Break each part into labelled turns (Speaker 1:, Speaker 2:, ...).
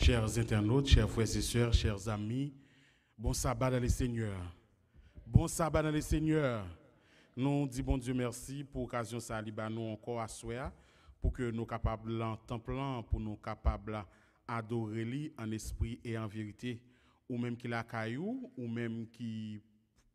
Speaker 1: Chers internautes, chers frères et sœurs, chers amis, bon sabbat dans les Seigneurs. Bon sabbat dans les Seigneurs. Nous disons bon Dieu merci pour l'occasion ça nous encore à soi pour que nous capables en temps plein, pour nous capables adorer lui en esprit et en vérité, ou même qui la caillou, ou même qui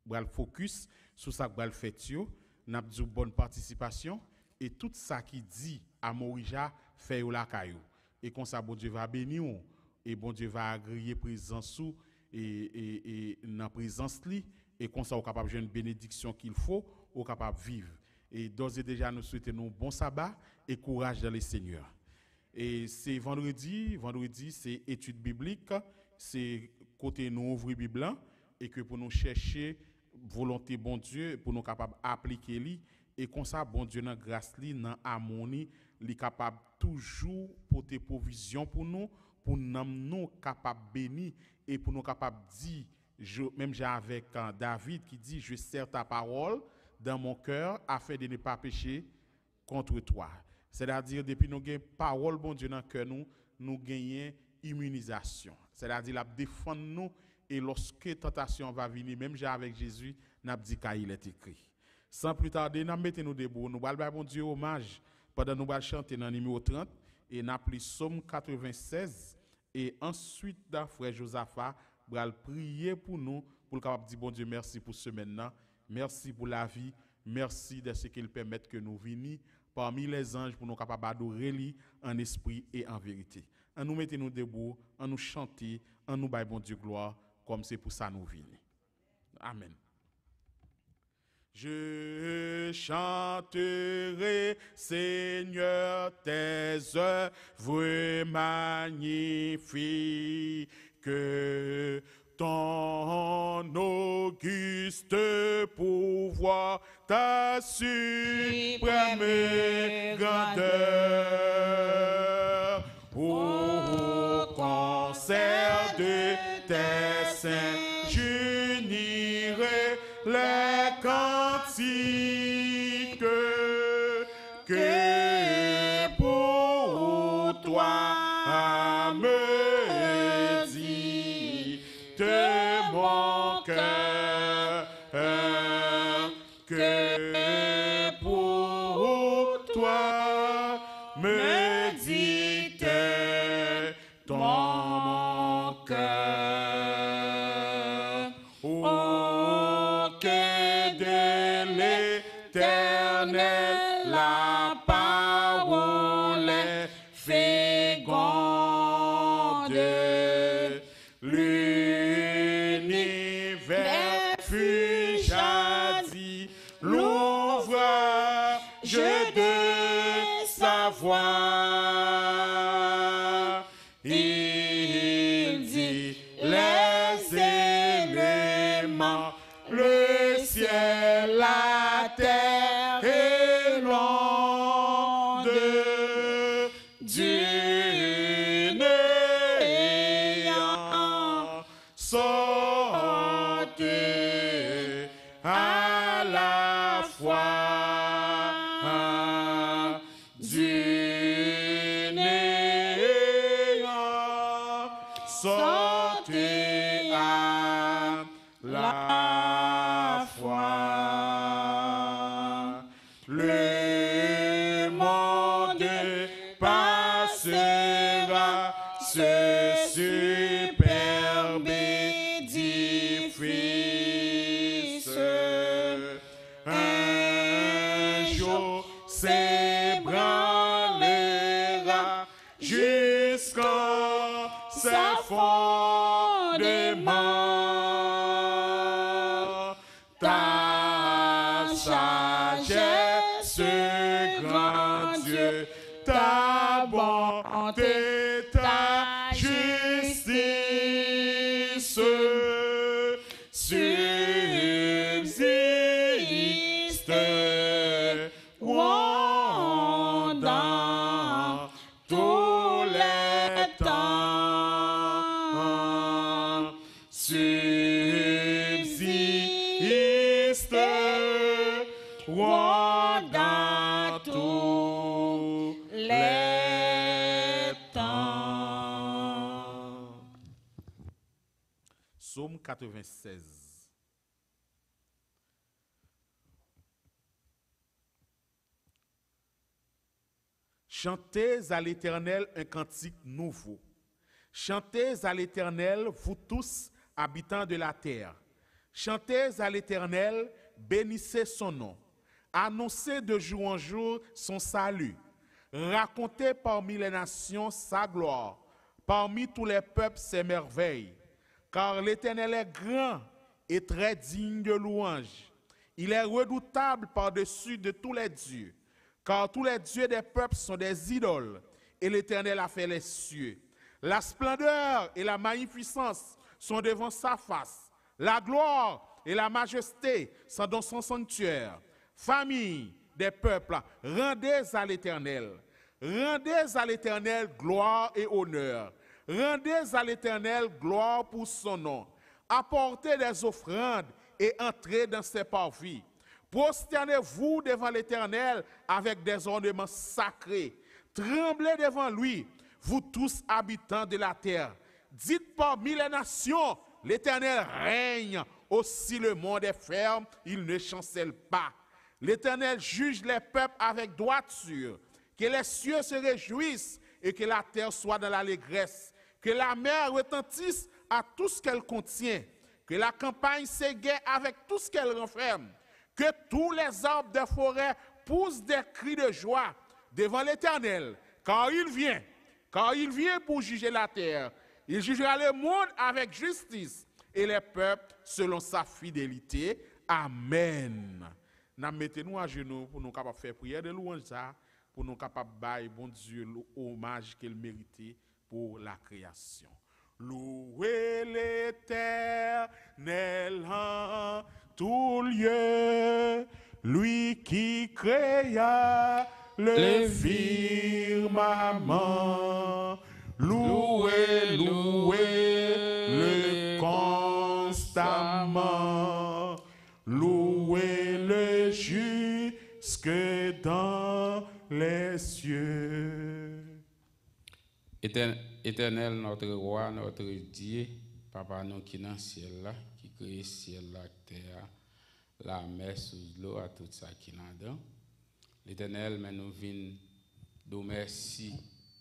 Speaker 1: va le focus sur ça que va le fait yo, n'a dit bonne participation et tout ça qui dit à Morija fait la caillou. Et comme ça bon Dieu va bénir et bon Dieu va agréer présence sous et dans présence li et comme ça on capable de une bénédiction qu'il faut, on capable vivre. Et d'ores et déjà nous souhaitons bon sabbat et courage dans le Seigneur. Et c'est vendredi c'est étude biblique, c'est côté nous ouvrir Bible et que pour nous chercher volonté bon Dieu pour nous capable appliquer li et comme ça bon Dieu dans grâce li dans harmonie li capable toujours porter provision pour nous capable bénir et pour nous capable dire même j'ai avec David qui dit je serre ta parole dans mon cœur afin de ne pas pécher contre toi. C'est-à-dire depuis nous gagnons parole bon Dieu dans cœur nous gagnons immunisation. C'est-à-dire la défendre nous et lorsque tentation va venir même j'ai avec Jésus n'a dit qu'il est écrit. Sans plus tarder, nous mettons-nous debout, nous allons bon Dieu hommage pendant nous allons chanter dans le numéro 30 et nous appelons Psaume 96 et ensuite frère Josaphat va prier pour nous pour capable dire bon Dieu merci pour ce maintenant, merci pour la vie, merci de ce qu'il permet que nous venions parmi les anges pour nous capables adorer lui en esprit et en vérité. En nous mettons-nous debout, en nous chanter, en nous bailler bon Dieu gloire comme c'est pour ça nous venons. Amen. Je chanterai, Seigneur, tes œuvres magnifiques, ton auguste pouvoir, ta suprême grandeur, au concert de tes saints, j'unirai les cantiques que pour toi me dit de mon cœur, que pour toi me dit ton cœur. Oh, que de l'Éternel la parole est féconde, l'univers fut jadis l'ouvrage de sa voix. Il dit les éléments, le ciel, la terre et l'onde d'une ayant sauté à la fois d'une ayant sauté à la fois. Le monde passera, ce superbe édifice. Un jour s'ébranlera jusqu'en sa fondement. Ta sagesse, grand Dieu, ta bonté, ta justice subsiste dans tous les temps. Subsiste dans tous les temps. Psaume 96. Chantez à l'Éternel un cantique nouveau. Chantez à l'Éternel, vous tous, habitants de la terre. Chantez à l'Éternel, bénissez son nom. Annoncez de jour en jour son salut. Racontez parmi les nations sa gloire, parmi tous les peuples ses merveilles. Car l'Éternel est grand et très digne de louange. Il est redoutable par-dessus de tous les dieux. Car tous les dieux des peuples sont des idoles, et l'Éternel a fait les cieux. La splendeur et la magnificence sont devant sa face. La gloire et la majesté sont dans son sanctuaire. Famille des peuples, rendez à l'Éternel. Rendez à l'Éternel gloire et honneur. Rendez à l'Éternel gloire pour son nom. Apportez des offrandes et entrez dans ses parvis. Prosternez-vous devant l'Éternel avec des ornements sacrés. Tremblez devant lui, vous tous habitants de la terre. Dites parmi les nations, l'Éternel règne. Aussi le monde est ferme, il ne chancelle pas. L'Éternel juge les peuples avec droiture. Que les cieux se réjouissent et que la terre soit dans l'allégresse. Que la mer retentisse à tout ce qu'elle contient. Que la campagne s'égaie avec tout ce qu'elle renferme. Que tous les arbres de forêt poussent des cris de joie devant l'Éternel, car il vient pour juger la terre. Il jugera le monde avec justice et les peuples selon sa fidélité. Amen. Nous mettons-nous à genoux pour nous capables faire prière de louange, pour nous capables de bailler bon Dieu l'hommage qu'il méritait pour la création. Louez l'Éternel en tout lieu, lui qui créa le firmament. Louez, louez-le constamment. Louez-le jusque dans les cieux.
Speaker 2: Éternel, notre roi, notre Dieu, Papa nous qui est dans le ciel là, qui crée le ciel, la terre, la mer sous l'eau, à tout ça qui est là-dedans. L'Éternel, mais nous venons de merci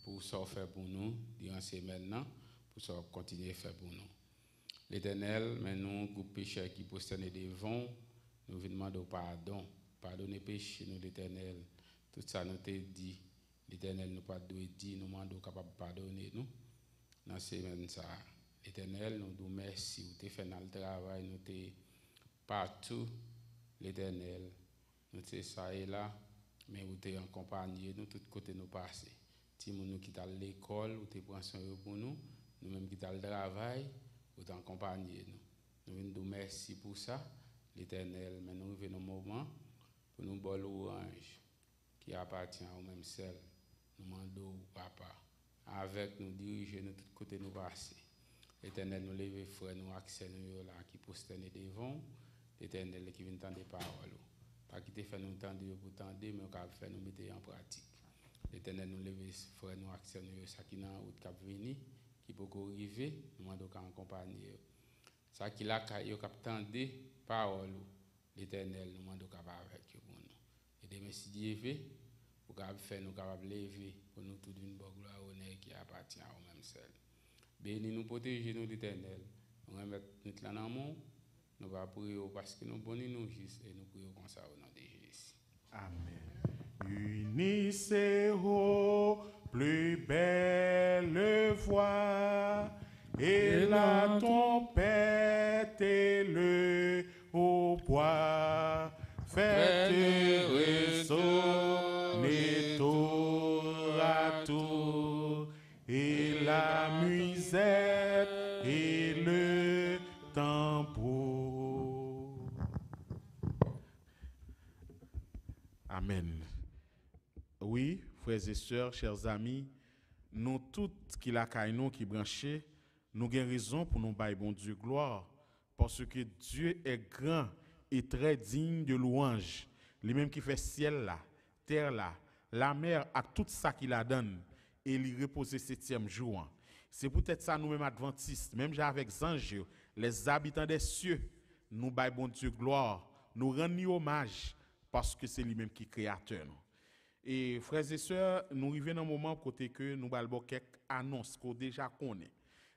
Speaker 2: pour ce qu'il fait pour nous, durant ces maintenant, pour ce qu'il continue à faire pour nous. L'Éternel, mais nous, groupe pécheurs qui posternent devant, nous venons demander pardon, pardonner péché nous, l'Éternel. Tout ça nous t'a dit, l'Éternel nous pas doit dire, nous demandons capable de pardonner nous. Dans ces semaines ça, l'Éternel, nous nous merci, vous t'es fait dans le travail, nous t'es partout, l'Éternel, nous t'es ça et là, mais vous t'es accompagné, nous tous côtés nous passer. Si nous qui à l'école, vous t'es pris soin pour nous, nous même qui à le travail, vous t'es accompagné nous. Nous nous merci pour ça, l'Éternel, mais nous venons au moment pour nous boire l'orange qui appartient au même seul. Nous demandons papa, avec nous diriger nous tous côtés nous passer. L'Éternel nous lève frère nous accès nous là qui posterne devant, l'Éternel qui vient entendre paroles. Pas qui te fait nous entendre pour tendre mais qui fait nous mettre en pratique. L'Éternel nous lève frère nous accès nous ça qui dans route cap venir qui peut arriver, nous demandons qu'à accompagner. Ça qui là qui cap tendre paroles. L'Éternel nous demandons qu'à avec pour nous. Et de merci Dieu pour qu'à faire nous capable lever pour nous toute une bonne gloire honneur qui appartient au même seul. Bénis nous, protéger nous l'Éternel. Nous remettons notre là dans monde. Nous va prier parce que nous bonnes nous juste et nous prions comme ça au nom de Jésus.
Speaker 1: Amen. Unissez aux plus belles voix et la trompette et le hautbois. Faites résonner tour à tour et la musette et le tambour. Amen. Oui, frères et sœurs, chers amis, nous toutes qui la caillons, qui branchés, nous avons raison pour nous bailler bon Dieu gloire, parce que Dieu est grand et très digne de louange. Lui-même qui fait ciel là, terre là, la mer à tout ça qu'il la donne, et il repose 7e jour. C'est peut-être ça nous-mêmes adventistes, même avec anges, les habitants des cieux, nous baillons bon Dieu gloire, nous rendons hommage parce que c'est lui-même qui est créateur. Et frères et sœurs, nous arrivons dans un moment côté que nous allons quelques annonces qu'on déjà connaît.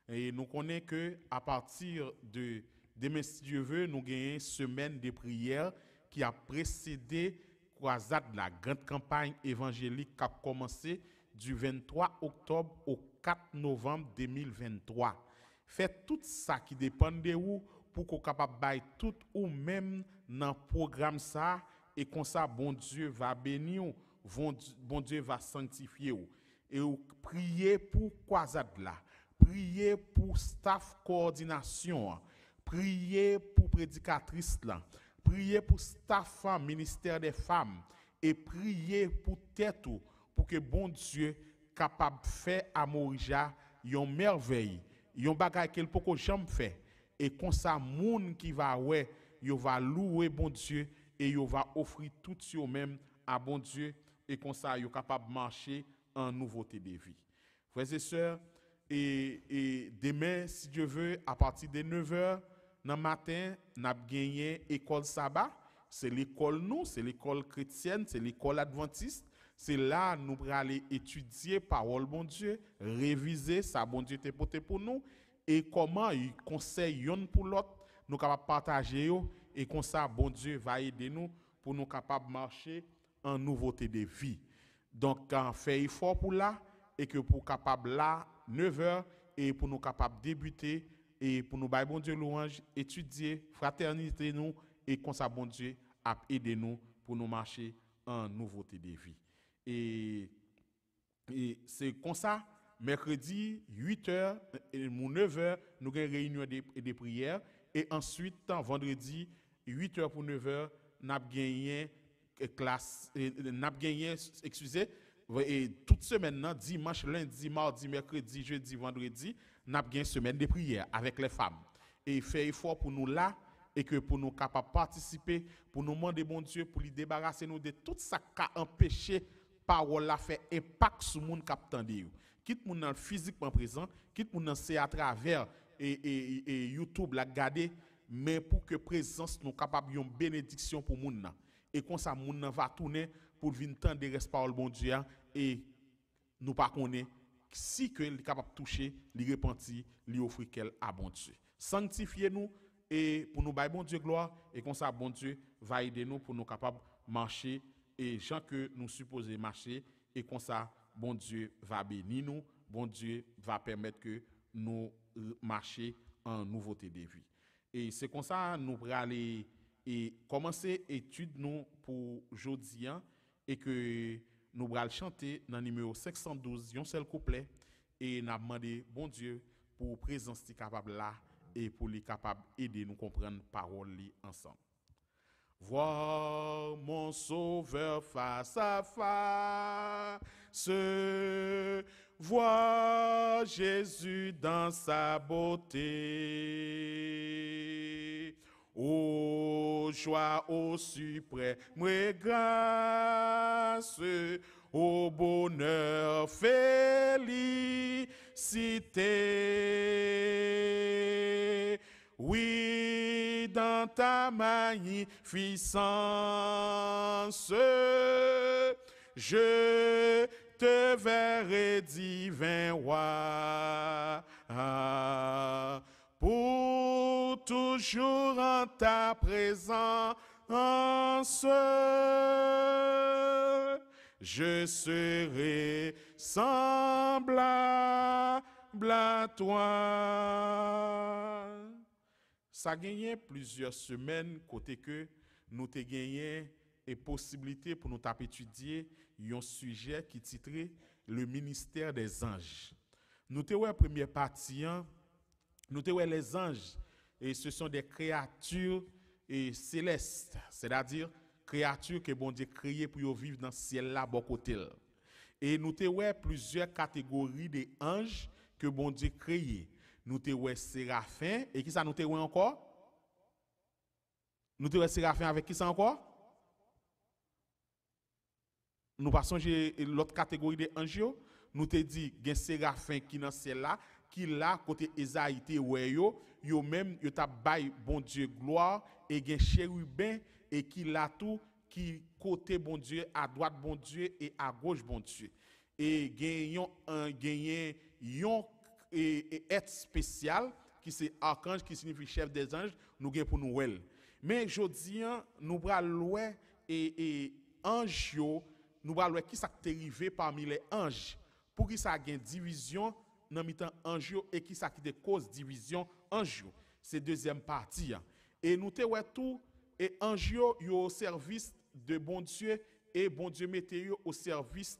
Speaker 1: Et nous connaissons que à partir de demain, si Dieu veut, nous avons une semaine de prière qui a précédé croisade, la grande campagne évangélique qui a commencé du 23 octobre au 4 novembre 2023. Faites tout ça qui dépend de vous pour qu'on soit capable de bailler tout ou même dans le programme ça et comme ça bon Dieu va bénir, bon Dieu va sanctifier vous. Et vous priez pour croisade là, priez pour staff coordination, priez pour prédicatrice là, priez pour staff ministère des femmes et priez pour tête pour que bon Dieu capable de faire à Morija une merveille, une bagaille qu'elle peut jamais faire et comme ça monde qui va ouais, yo va louer bon Dieu et yo va offrir tout yo même à bon Dieu et comme ça yo capable de marcher en nouveauté de vie. Frères et sœurs, et demain si Dieu veut à partir de 9h dans matin, n'a gagné école sabbat, c'est l'école nous, c'est l'école chrétienne, c'est l'école adventiste. C'est là nous allons aller étudier parole bon Dieu, réviser ça bon Dieu te porté pour nous et comment il conseille yon pour l'autre, nous capable partager yo et comme ça bon Dieu va aider nous pour nous capable marcher en nouveauté de vie. Donc on fait effort pour là et que pour capable là 9h et pour nous capable débuter et pour nous bailler bon Dieu louange, étudier, fraternité nous et comme ça bon Dieu a aidé nous pour nous marcher en nouveauté de vie. Et c'est comme ça, mercredi, 8h et 9h, nous avons une réunion de prière. Et ensuite, vendredi, 8h pour 9h, nous avons gagné classe, excusez, et toute semaine, dimanche, lundi, mardi, mercredi, jeudi, vendredi, nous avons gagné une semaine de prière avec les femmes. Et fait effort pour nous là, et que pour nous capables de participer, pour nous demander bon Dieu, pour lui débarrasser nous de tout ça qui a empêché parole la fait impact sur le monde qui attendait. Quitte moun nan physiquement présent, quitte moun nan c'est à travers et YouTube la garder, mais pour que présence nous capable une bénédiction pour moun nan. Et comme ça moun nan va tourner pour venir tendre des parole bon Dieu et nous pas connaît si que il capable toucher, li repentir, li offrir quel à bon Dieu. Sanctifiez-nous et pour nous bailler bon Dieu gloire et comme ça bon Dieu va aider nous pour nous capable marcher et gens que nous supposons marcher et comme ça bon Dieu va bénir nous, bon Dieu va permettre que nous marcher en nouveauté de vie. Et c'est comme ça nous allons aller et commencer étude nous pour aujourd'hui et que nous allons chanter dans le numéro 512 un seul couplet et nous demander bon Dieu pour présence capable là et pour les capable aider nous comprendre parole ensemble. Voir mon sauveur face à face, voir Jésus dans sa beauté. Ô joie, ô suprême grâce, ô bonheur, félicité. Oui, dans ta magnificence, je te verrai divin roi, pour toujours en ta présence, je serai semblable à toi. Ça a gagné plusieurs semaines côté que nous avons gagné et possibilité pour nous étudier un sujet qui titré le ministère des anges. Nous avons la première partie, nous avons les anges et ce sont des créatures célestes, c'est-à-dire créatures que bon Dieu créé pour vivre dans le ciel là bon côté. Et nous avons plusieurs catégories de anges que bon Dieu créé. Nous avons séraphins et qui ça nous avons encore? Nous avons séraphins avec qui ça encore? Nous passons l'autre catégorie de anges. Nous te dit qu'il y a séraphins qui dans ciel là qui là côté Esaïe yo même yo t'a bail bon Dieu gloire et gen chérubin et qui là tout qui côté bon Dieu à droite bon Dieu et à gauche bon Dieu et gagnon et être spécial qui c'est archange qui signifie chef des anges nous gain pour nous elle mais jodi nous pral et ange yo nous pral qui ça arrivé parmi les anges pour qui ça gain division dans mitan ange yo et qui ça qui cause division ange yo c'est deuxième partie et nous te ouais tout et ange yo au service de bon Dieu et bon Dieu mettez yo au service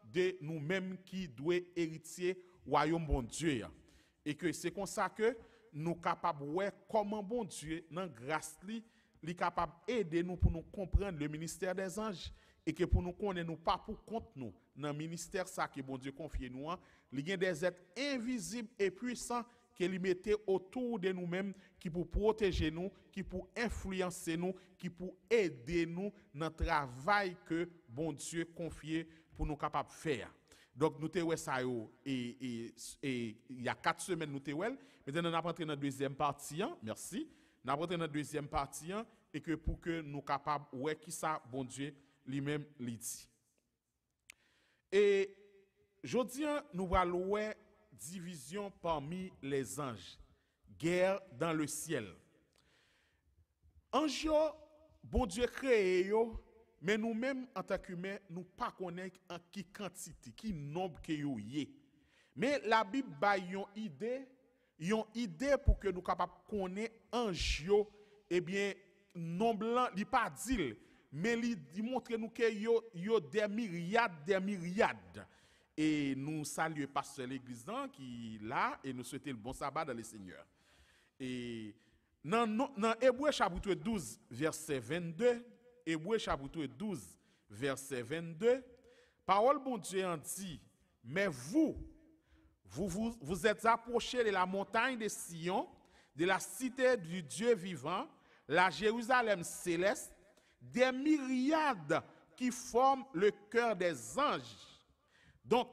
Speaker 1: de nous-mêmes qui doit héritier royaume bon Dieu et que c'est comme ça que nous capable ouais comment bon Dieu dans grâce li capable aider nous pour nous comprendre le ministère des anges et que pour nous connaître nous pas pour compte nous dans ministère ça que bon Dieu confie nous il y a des êtres invisibles et puissants qu'il mettait autour de nous-mêmes qui pour protéger nous, qui pour influencer nous, qui pour aider nous dans le travail que bon Dieu confie pour nous capables de faire. Donc nous te ouais ça et il y a 4 semaines nous te ouais. Maintenant on a rentré dans la deuxième partie, merci. On a rentré dans la deuxième partie et que pour que nous capables ouais qui ça bon Dieu lui-même lui dit. Et jodi nous allons ouais division parmi les anges, guerre dans le ciel. Ange bon Dieu créé yo, mais nous-mêmes en tant qu'humains, nous pas connaître en qui quantité, qui nombre que yo yé. Mais la Bible ba yon idée pour que nous capable connaître ange yo, eh bien nombre li pas dit, mais li montre nous que yo des myriades. Et nous saluons pasteur l'église qui là et nous souhaitons le bon sabbat dans le Seigneur. Et dans Hébreux chapitre 12 verset 22, Hébreux chapitre 12 verset 22, parole bon Dieu en dit, mais vous êtes approchés de la montagne de Sion, de la cité du Dieu vivant, la Jérusalem céleste, des myriades qui forment le cœur des anges. Donc,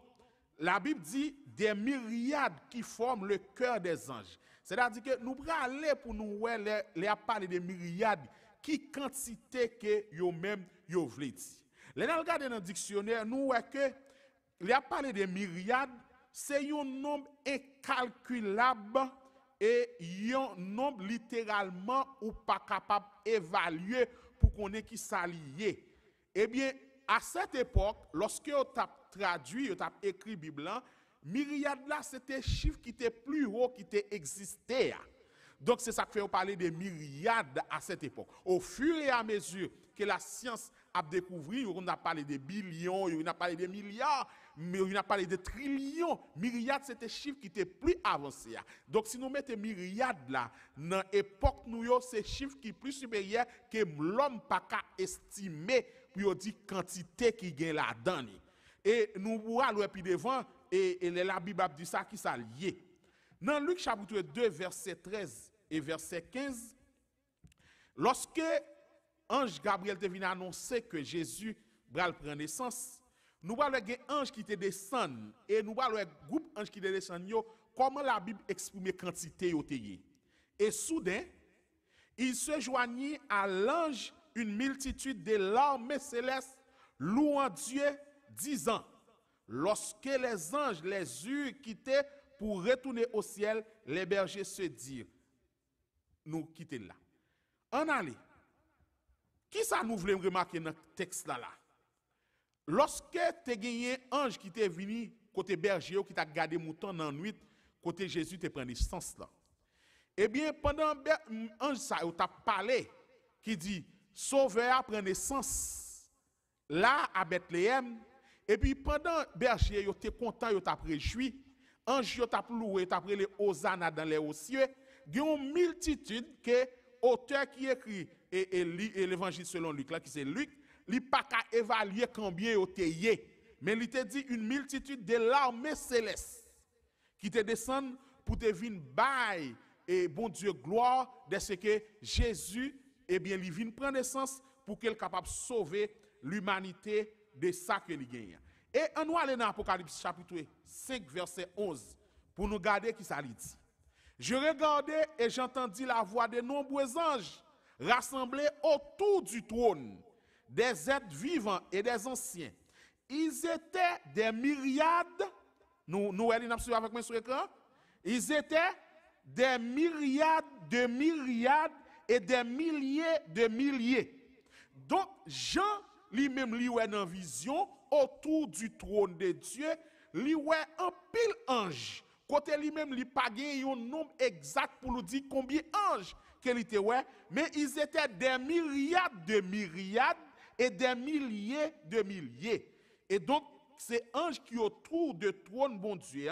Speaker 1: la Bible dit des myriades qui forment le cœur des anges. C'est-à-dire que nous allons aller pour nous les parler de myriades qui quantité que yo même yo vle di. Les nous regarder dans le dictionnaire, nous voyons que les parler de myriades, c'est un nombre incalculable et un nombre littéralement ou pas capable d'évaluer pour qu'on ait qui s'allier. Eh bien, à cette époque, lorsque on t'a traduit, on t'a écrit Bible, myriade là, c'était un chiffre qui était plus haut qui était existé. Donc c'est ça que fait parler de myriades à cette époque. Au fur et à mesure que la science a découvert, on a parlé de billions, on a parlé de milliards, mais on a parlé de trillions. Myriades, c'était un chiffre qui était plus avancé. Donc si nous mettons myriades là, dans l'époque nous, c'est un chiffre qui est plus supérieur que l'homme pas qu'à estimer pour dire quantité qui gagne là-dedans. Et nous voyons puis devant, et la Bible dit ça qui ça lié. Dans Luc chapitre 2, verset 13 et verset 15, lorsque ange Gabriel te venu annoncer que Jésus va prendre naissance, nous voyons un ange qui te descend, et nous voyons un groupe ange qui te descend, comment la Bible exprime quantité yo te yé. Et soudain, il se joignit à l'ange une multitude de l'armée céleste, louant Dieu, disant, lorsque les anges les eurent quittés pour retourner au ciel, les bergers se dirent, nous quitter là. En allez. Qui ça nous voulons remarquer dans le texte là? Lorsque tu as gagné un ange qui t'est venu côté berger, qui t'a gardé mouton dans la nuit, côté Jésus te prend naissance là. Eh bien, pendant ange ça, il t'a parlé, qui dit, Sauveur prend naissance là à Bethléem. Et puis pendant berger, il était content, il t'a réjoui. Ange, il t'a loué, il t'a pris les hosanna dans les hauts cieux. Il y a une multitude que auteur qui écrit et l'évangile selon Luc, là, qui c'est Luc, il n'a pas qu'à évaluer combien il était. Mais il te dit une multitude de l'armée céleste qui te descendent pour te venir bailler et bon Dieu gloire de ce que Jésus, eh bien, il vient prendre naissance pour qu'il soit capable de sauver l'humanité de ça que il gagne. Et on va aller dans Apocalypse chapitre 5, verset 11, pour nous garder qui ça dit. Je regardais et j'entendis la voix de nombreux anges rassemblés autour du trône, des êtres vivants et des anciens. Ils étaient des myriades, nous allons suivre avec moi sur l'écran, ils étaient des myriades de myriades et des milliers de milliers. Donc, Jean lui-même lui ouais dans vision autour du trône de Dieu, lui ouais un pile ange. Côté lui-même lui pas gagné un nombre exact pour nous dire combien anges qu'il était ouais, mais ils étaient des myriades de myriades et des milliers de milliers. Et donc, c'est ange qui autour du trône bon Dieu,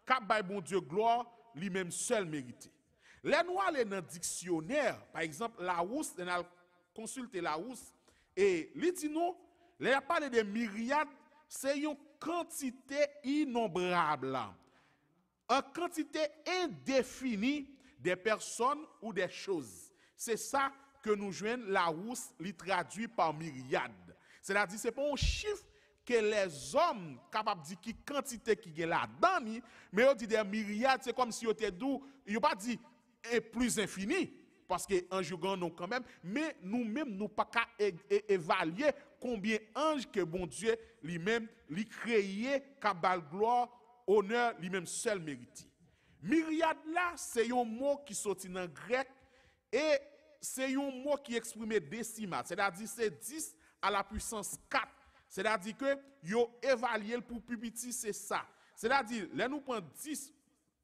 Speaker 1: qu'a bail bon Dieu gloire, lui-même seul mérité. Les noirs dans le dictionnaire, par exemple, Larousse, on a consulté Larousse, et il dit non, il a parlé de myriades, c'est une quantité innombrable, une quantité indéfinie de personnes ou des choses. C'est ça que nous joignons Larousse, li traduit par myriades. C'est-à-dire, ce n'est pas un chiffre que les hommes capables de dire qui quantité qui est là-dedans, mais on dit des myriades, c'est comme si on était d'où, il n'a pas dit et plus infini, parce qu'un jour non quand même, mais nous-mêmes, nous pas qu'à évaluer combien d'anges que bon Dieu lui-même, lui créé, qu'à gloire, honneur, lui-même seul mérité. Myriade là, c'est un mot qui sorti dans le grec, et c'est un mot qui exprime décimal, c'est-à-dire c'est 10 à la puissance 4. C'est-à-dire que yo évalué pour plus petit, c'est ça. C'est-à-dire, là nous prenons 10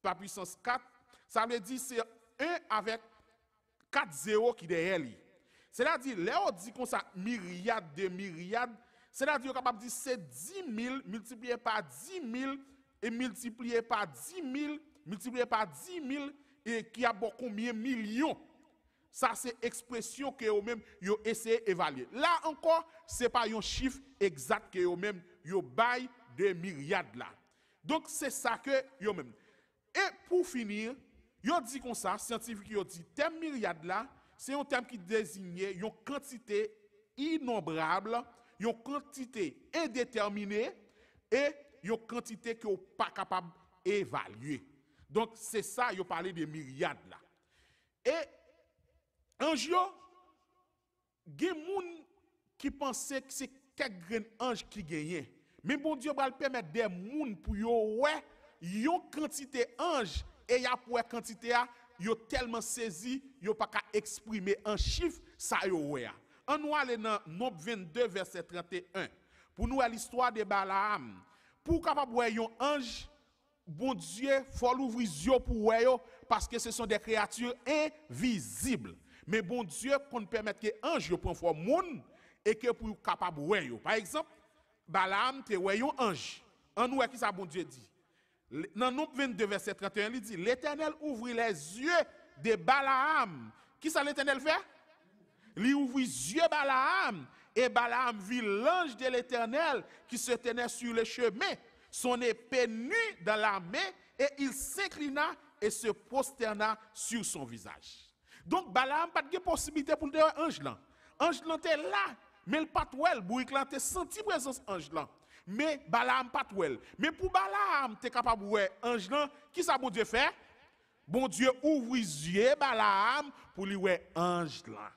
Speaker 1: par puissance 4, ça veut dire c'est 1 avec 4 zéros qui derrière lui. C'est-à-dire, là on dit comme ça, myriade de myriades, c'est-à-dire qu'on est capable de dire c'est 10 000 multiplié par 10 000 et multiplié par 10 000, multiplié par 10 000 et qui a bon combien millions. Ça, c'est expression que vous-même, vous essayez d'évaluer. Là encore, ce n'est pas un chiffre exact que vous-même, vous baillez de myriades là. Donc, c'est ça que vous-même. Et pour finir, vous dit comme ça, scientifique, vous dit, thème myriade là, c'est un terme qui désigne une quantité innombrable, une quantité indéterminée et une quantité que vous n'êtes pas capable d'évaluer. Donc, c'est ça, vous parlez de myriades là. Et ange yo, gen moun qui pensait que c'est quelques anges qui gagnent. Mais bon Dieu va le permettre des moun pour yo ouais, yon quantité ange et y a pour quantité a, yo tellement saisi, yo pas qu'à exprimer en chiffre ça yo ouais. On nous aller dans Nombre 22 verset 31 pour nous à l'histoire de Balaam. Pour capable ouais yon ange, bon Dieu faut l'ouvrir yeux pour ouais parce que ce sont des créatures invisibles. Mais bon Dieu qu'on permet que ange prenne forme monde et que pour capable ouais. Par exemple, Balaam te ouais un ange. En nous qui ça bon Dieu dit. Dans Nombre 22 verset 31 il dit l'Éternel ouvrit les yeux de Balaam. Qui ça l'Éternel fait? Il ouvrit les yeux de Balaam et Balaam vit l'ange de l'Éternel qui se tenait sur le chemin, son épée nue dans la main et il s'inclina et se prosterna sur son visage. Donc, Balaam n'a pas de possibilité pour le ange là. Ange là était là, mais le pas touel, Bourik là te senti présence ange là. Mais Balaam pas touel. Mais pour Balaam, tu es capable de voir ange là, qui ça bon Dieu fait? Bon Dieu ouvre les yeux Balaam pour lui voir ange là.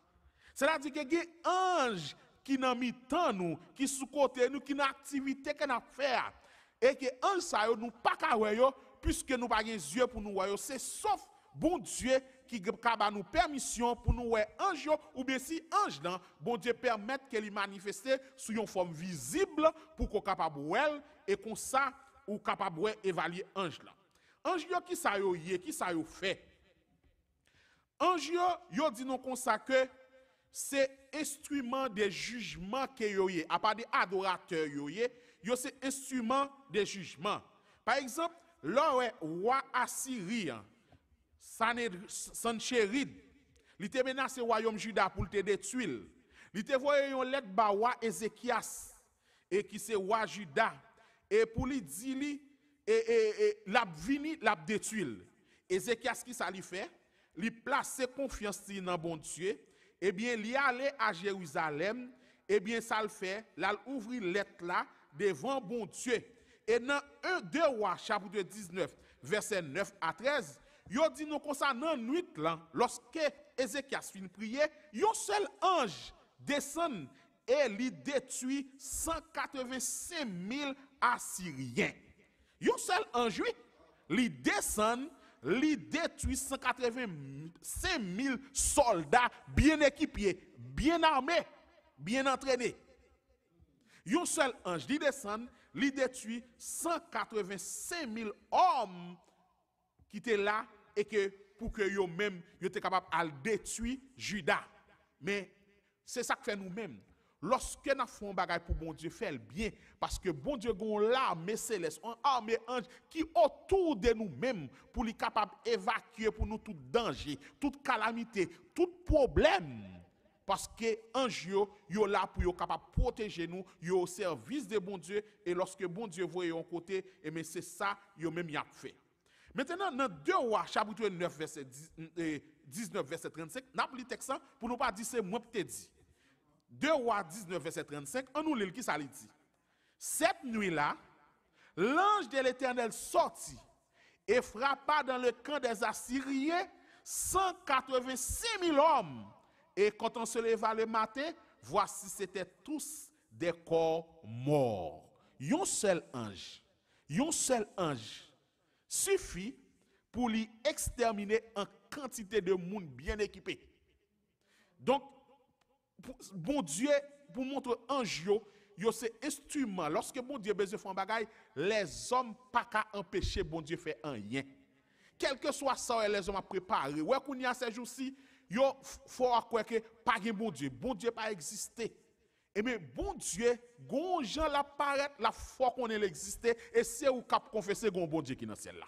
Speaker 1: C'est-à-dire que y a ange qui n'a mis temps nous, qui sous côté nous, qui n'a activité qu'on a fait. Et que ange ça nous pas qu'à voir puisque nous pas les yeux pour nous voir, c'est sauf bon Dieu qui a nous permission pour nous voir ange ou bien si ange là, bon Dieu permet qu'elle manifeste sous une forme visible pour qu'on capable voir et comme ça ou capable évaluer ange là. Ange qui ça yo qui ça yo fait. Ange yo dit non comme ça que c'est instrument de jugement que yo yé, à part des adorateurs yo c'est instrument de jugement. Par exemple, le roi Assyrien Sanchérib, il était menacé au royaume Juda pour te détruire. Il te voyé une lettre ba roi Ézéchias et qui c'est roi Juda et pour lui dire l'a vini l'a détruire. Ézéchias qui ça lui fait? Il place confiance dans bon Dieu. Eh bien, il allé à Jérusalem, eh bien, ça le fait, là, ouvrir lettre là devant bon Dieu. Et dans 2 Rois, chapitre 19, verset 9 à 13, yo dit nous comme ça dans nuit là, lorsque Ézéchias fin prier, un seul ange descend et lui détruit 185 000 Assyriens. Un seul ange, oui, lui descend, lui détruit 185 000 soldats bien équipés, bien armés, bien entraînés. Un seul ange, lui descend, lui détruit 185 000 hommes qui étaient là et que pour que yo même yo étaient capables de détruire Juda. Mais c'est ça que fait nous-mêmes. Lorsque nous faisons bagay pour bon Dieu, fait le bien parce que bon Dieu a l'armée céleste, une armée ange qui autour de nous-mêmes pour les capable d'évacuer pour nous tout danger, toute calamité, tout problème. Parce que ange yo là pour yo capable protéger nous, yo au service de bon Dieu et lorsque bon Dieu voit un côté, et mais c'est ça yo même y a fait. Maintenant, dans 2 Rois, chapitre 9, verset 19, verset 35, n'a pas le texte pour nous pas dire c'est moi qui te dit. 2 Rois 19, verset 35, on nous lit qui ça dit. Cette nuit-là, l'ange de l'Éternel sortit et frappa dans le camp des Assyriens 185 000 hommes. Et quand on se leva le matin, voici c'était tous des corps morts. Un seul ange suffit pour lui exterminer une quantité de monde bien équipé. Donc, bon Dieu, pour montrer ange, yo c'est instrument. Lorsque bon Dieu besoin de faire un bagage, les hommes pas qu'à empêcher bon Dieu faire rien. Quel que soit ça, les hommes a préparé. Ouais, qu'on y a ces jours-ci, yo faut croire que pas de bon Dieu pas existé. Et mais bon Dieu, gon gens la paraît la foi qu'on existé et c'est où cap confesser gon bon Dieu qui dans ciel là.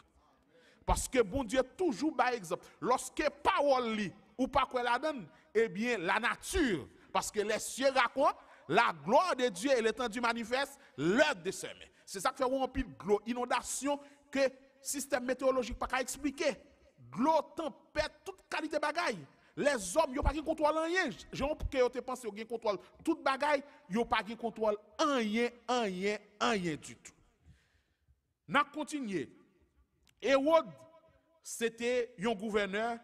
Speaker 1: Parce que bon Dieu toujours par exemple, lorsque parole li ou pas quoi la donne, eh bien la nature parce que les cieux racontent la gloire de Dieu et l'étendue manifeste l'œuvre de ses mains. C'est ça qui fait un pile inondation que système météorologique pas qu'à expliquer. Glo, tempête, toute qualité bagaille. Les hommes, yo pas de contrôle rien. Jean que yo te pense yo gen contrôle toute bagaille, yo pas de contrôle rien du tout. N'a continué. Hérode c'était un gouverneur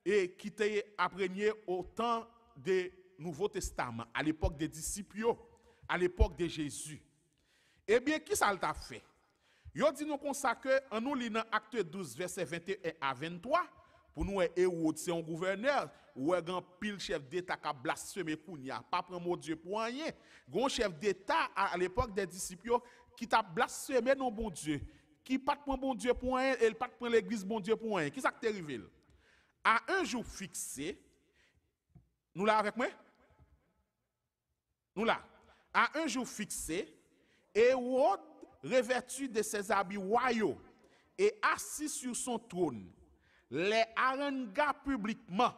Speaker 1: et qui était imprégné au temps du Nouveau Testament, à l'époque des disciples, à l'époque de Jésus. Eh bien, qui ça l'a fait? Yo dit nous consacre en nous lisant Acte 12 verset 21 à 23. Pour nous, Hérode, c'est un gouverneur, ou un grand pile chef d'État qui a blasphémé Kounia, pas prendre mon Dieu pour rien. Un chef d'État à l'époque des disciples qui t'a blasphémé non bon Dieu, qui pas prendre bon Dieu pour rien, et pas prendre l'église bon Dieu pour rien. Qui ça qui t'est arrivé? À un jour fixé, nous là avec moi? Nous là. À un jour fixé, Hérode, revêtu de ses habits royaux et assis sur son trône, les harangua publiquement.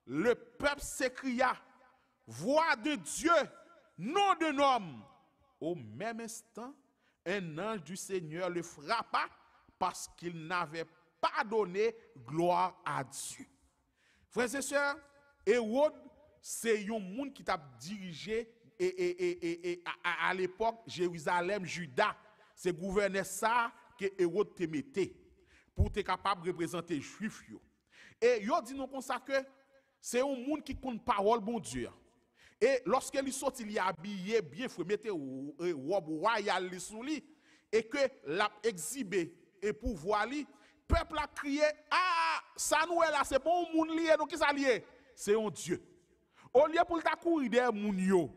Speaker 1: Le peuple s'écria, voix de Dieu, nom d'un homme. Au même instant, un ange du Seigneur le frappa parce qu'il n'avait pas donné gloire à Dieu. Frères et sœurs, Hérode, c'est un monde qui t'a dirigé à l'époque Jérusalem, Juda. C'est gouverneur ça que Hérode te mettait pour être capable de représenter les Juifs. Et il dit nous comme ça que c'est un monde qui compte parole bon Dieu. Et lorsque il sort, il est habillé bien, il mettre robe royale sous lui et que l'a exhibé et pour voir lui, peuple a crié ah ça nous est là c'est bon monde lié donc qui ça lié c'est un Dieu. Au lieu pour ta courir des moun yo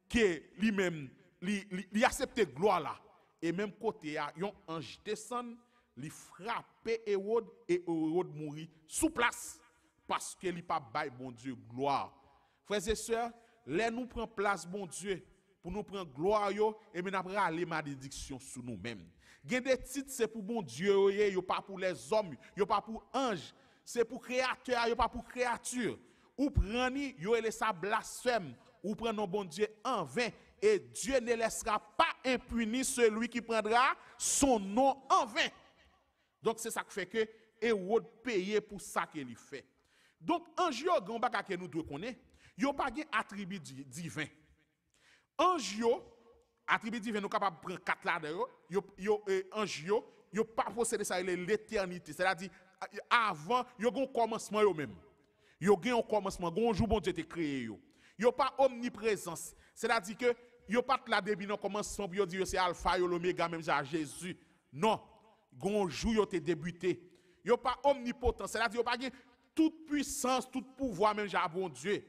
Speaker 1: que lui-même li accepter gloire là et même côté a un ange descend li frapper Hérode et Hérode mourit sous place parce que li pas bail bon Dieu gloire. Frères et sœurs, les nous prend place bon Dieu pour nous prendre gloire yo et nous après aller malédiction sur nous-mêmes. Gen des titres c'est pour bon Dieu yo pas pour les hommes, yo pas pour anges, c'est pour créateur, yo pas pour créature. Ou prendre yo et ça blasphème, ou prendre bon Dieu en vain et Dieu ne laissera pas impuni celui qui prendra son nom en vain. Donc c'est ça qui fait que Hérode paye pour ça qu'il fait. Donc ange yo grand bagage que nous devons connaître, yo pas gen attribut divin. Ange yo attribut divin nous capable prendre quatre là dedans ange yo pas posséder ça l'éternité, c'est-à-dire avant yo gon commencement yo même. Yo gen un commencement, gon jour bon Dieu te créé yo pas omniprésence, c'est-à-dire que yo pas là depuis non commencement pour yo dire c'est alpha yo l'oméga même ça Jésus. Non, gon jour yo te débuté. Yo pas omnipotent, c'est-à-dire yo pas gen toute puissance, tout pouvoir même ja bon Dieu.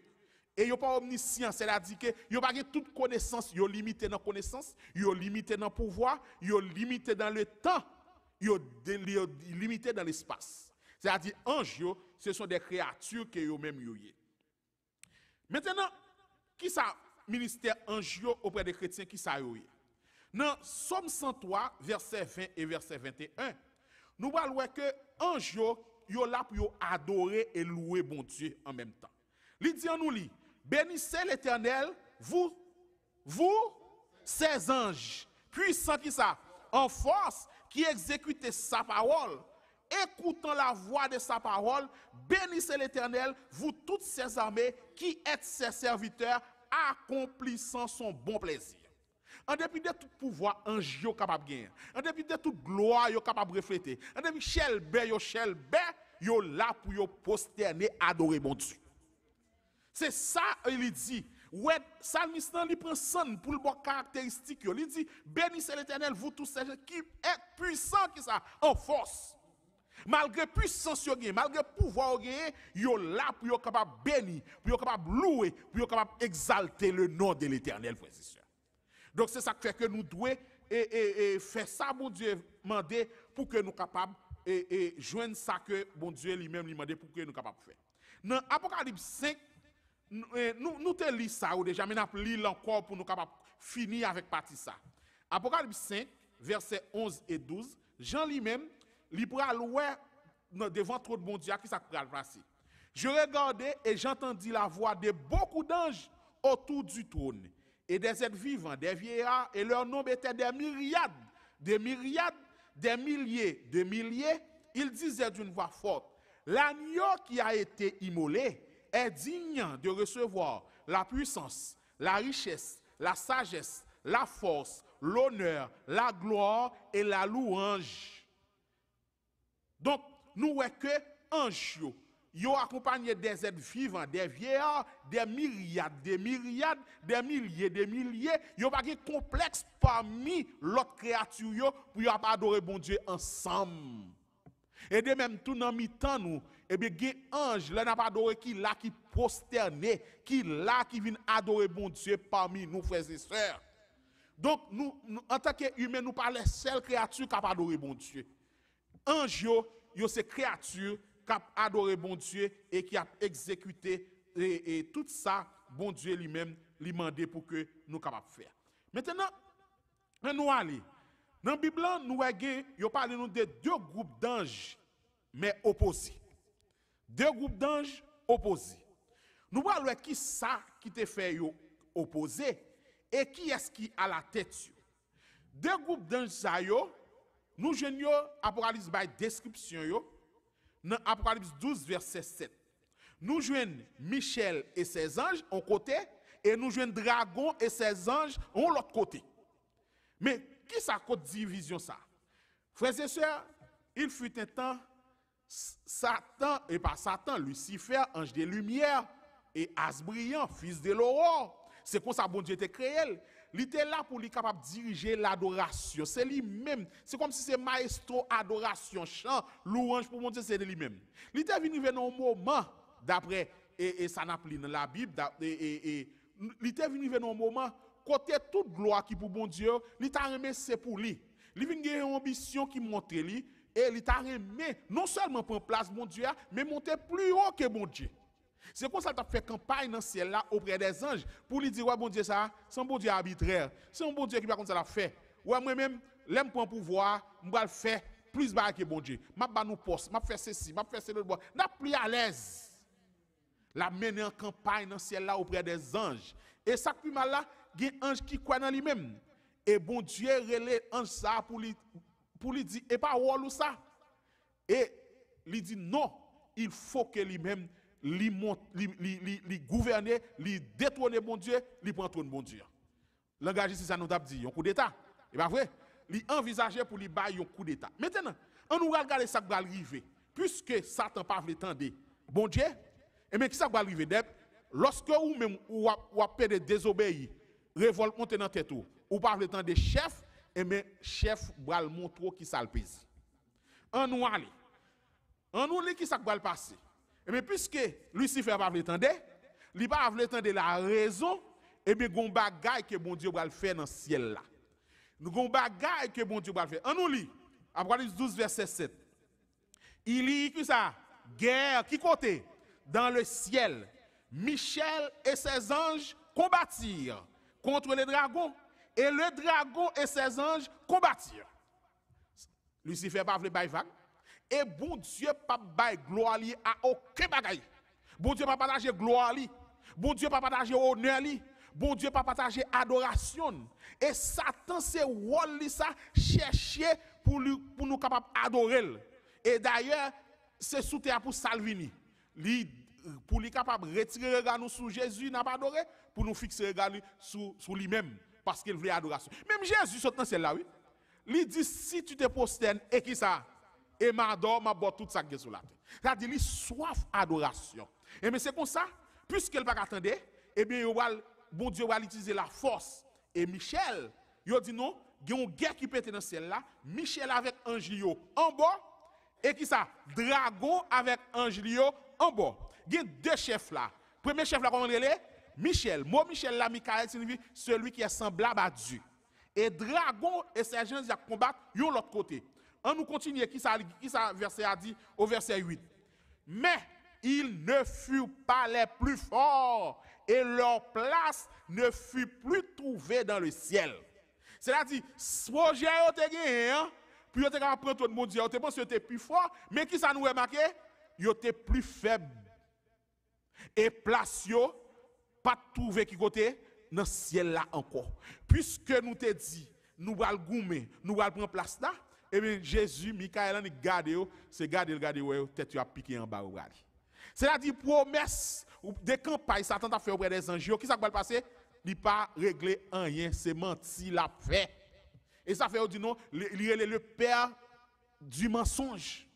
Speaker 1: Et yo pas omniscient, c'est-à-dire que yo pas gen toute connaissance, yo limité dans connaissance, yo limité dans pouvoir, yo limité dans le temps, yo limité dans l'espace. C'est-à-dire anges yo, ce sont des créatures que yo même yo yé. Maintenant, qui ça ministère ange yo auprès des chrétiens qui ça yo yé? Dans Somme 103 verset 20 et verset 21, nous voyons que ange yo là pour adorer et louer bon Dieu en même temps. Il dit en nous lit, bénissez l'Éternel, vous ses anges, puissants qui ça, en force, qui exécutent sa parole, écoutant la voix de sa parole, bénissez l'Éternel, vous toutes ses armées, qui êtes ses serviteurs, accomplissant son bon plaisir. En dépit de tout pouvoir, ange yo capable gagner. En dépit de toute gloire, yo capable refléter. En dépit chelbe, yo là pour yo prosterner, adorer mon Dieu. C'est ça, il dit. Ouais, Salmiste, il prend son pour le bon caractéristique. Il dit, bénissez l'Éternel, vous tous ces gens qui êtes puissants, qui ça, en force. Malgré puissance, malgré pouvoir, yo là pour yo capable bénir, pour yo capable louer, pour yo capable exalter le nom de l'Éternel, frères et sœurs. Donc c'est ça qui fait que nous devons faire ça, bon Dieu, demander pour que nous capables joindre ça que bon Dieu lui-même lui demande pour que nous capables faire. Dans Apocalypse 5, nous te lisons ça ou déjà, mais nous lisons encore pour nous capables finir avec partie ça. Apocalypse 5, versets 11 et 12, Jean lui-même, il pourra louer devant trop de bon Dieu qui ça pourra passer. Je regardais et j'entendis la voix de beaucoup d'anges autour du trône. Et des êtres vivants, des vieillards, et leur nombre était des myriades, des milliers, de milliers. Ils disaient d'une voix forte, l'agneau qui a été immolé est digne de recevoir la puissance, la richesse, la sagesse, la force, l'honneur, la gloire et la louange. Donc, nous voyons que ange yo accompagné des êtres vivants, des vieillards, des myriades, des milliers, des milliers. Yo pas de complexe parmi l'autre créature yo pour yo adorer bon Dieu ensemble. Et de même tout dans mi-temps nous, et bien gen ange là n'a pas adoré qui là qui prosterné, qui là qui vient adorer bon Dieu parmi nous frères et sœurs. Donc nous en tant qu'humains nous pas les seules créatures qui adorer bon Dieu. Ange yo ces créatures qui a adoré bon Dieu et qui a exécuté et tout ça, bon Dieu lui-même lui demandé pour que nous capables faire. Maintenant, nous allons. Dans la Bible, nous parlons de deux groupes d'anges, mais opposés. Deux groupes d'anges opposés. Nous parlons qui ça qui te fait opposé et qui est-ce qui a la tête. Deux groupes d'anges, nous jouons Apocalypse by description. Dans Apocalypse 12, verset 7. Nous jouons Michel et ses anges en côté, et nous jouons Dragon et ses anges en l'autre côté. Mais qui ça côté division ça? Frères et sœurs, il fut un temps, Satan, et pas Satan, Lucifer, ange de lumière, et Asbrian, fils de l'aurore. C'est comme ça bon Dieu était créé. Il était là pour lui capable de diriger l'adoration. C'est lui-même. C'est comme si c'est maestro adoration, chant, louange pour mon Dieu, c'est lui-même. Il était venu vers un moment, d'après, et ça n'a plus dans la Bible, il était venu vers un moment, côté toute gloire qui pour bon Dieu, il t'a remis c'est pour lui. Il vient gagner une ambition qui montre lui, et il t'a remis non seulement prendre place bon Dieu, mais monter plus haut que bon Dieu. C'est pour ça que tu as fait campagne dans le ciel là auprès des anges pour lui dire ouais bon Dieu ça, c'est un bon Dieu arbitraire, c'est un bon Dieu qui va comme ça la fait. Ouais moi-même, l'aime prendre pouvoir, je vais le faire plus bas que bon Dieu. M'a ba nous poste, m'a fait ceci, m'a fait cela bois. N'a plus à l'aise. La mener en campagne dans le ciel là auprès des anges. Et ça plus mal là, il y a un ange qui croit dans lui-même. Et bon Dieu relève ange ça pour lui dire et pas ou ça. Et lui dit non, il faut que lui-même li gouverner, li détrôner bon Dieu, li prend trône bon Dieu. langage ici ça nous t'a dit un coup d'état. Et pas vrai? Il envisageait pour lui bailler un coup d'état. Maintenant, on nous regarde ça qui va arriver. Puisque Satan pas veut tendre bon Dieu, et mais qui ça va arriver? Lorsque ou même ou a désobéir, révolte monter dans tête ou pas veut tendre chef, et mais chef va le montrer qui ça le pèse. On nous aller. On nous lit qui ça va passer. Et mais puisque Lucifer pas veut tendre, il pas veut tendre la raison, et bien gon bagaille que bon Dieu va le faire dans le ciel là. Nous gon bagaille que bon Dieu va le faire. On nous lit Apocalypse 12 verset 7. Il lit que ça guerre qui côté dans le ciel. Michel et ses anges combattirent contre les dragons et le dragon et ses anges combattirent. Lucifer pas veut bailler vague et bon Dieu pas bailler gloire à aucun bagaille. Bon Dieu pas partager gloire li. Bon Dieu pas partager honneur li. Bon Dieu pas partager adoration. Et Satan c'est rôle ça chercher pour nous capable adorer. Et d'ailleurs c'est sous terre pour Salvini. Pour lui capable retirer regard nous sur Jésus n'a pas adoré pour nous fixer regard sur lui-même parce qu'il voulait adoration. Même Jésus saute dans celle-là oui. Il dit si tu te prosternes et qui ça et m'adore m'a boit toute ça qui est sur la terre. C'est-à-dire il soif adoration. Et mais c'est comme ça puisqu'il pas attendre et bien bon Dieu va utiliser la force et Michel il dit non, il y a une guerre qui pète dans celle-là, Michel avec Angelio en bas et qui ça dragon avec Angelio en bas. Il y a deux chefs là. Premier chef là comment on est Michel. Moi Michel là Michael signifie celui qui est semblable à Dieu. Et dragon et ses gens ils combattent yon l'autre côté. On nous continue qui ça verset a dit au verset 8. Mais ils ne furent pas les plus forts et leur place ne fut plus trouvée dans le ciel. C'est-à-dire projet yo te gagné hein, puis yo te capable prendre tout le monde yo te pense yo te plus fort, mais qui ça nous remarqué yo te plus faible. Et place yo pas trouver qui côté dans le ciel là encore. Puisque nous te dit nous va le goumer, nous va prendre place là, et bien Jésus Michael ni garder yo, c'est garder tête yo a piqué en bas ou regarder. C'est-à-dire promesse ou des campagnes Satan t'a fait auprès des anges, qui ça va passer? Il pas régler rien, c'est menti la fait. Et ça fait dit non, il est le père du mensonge.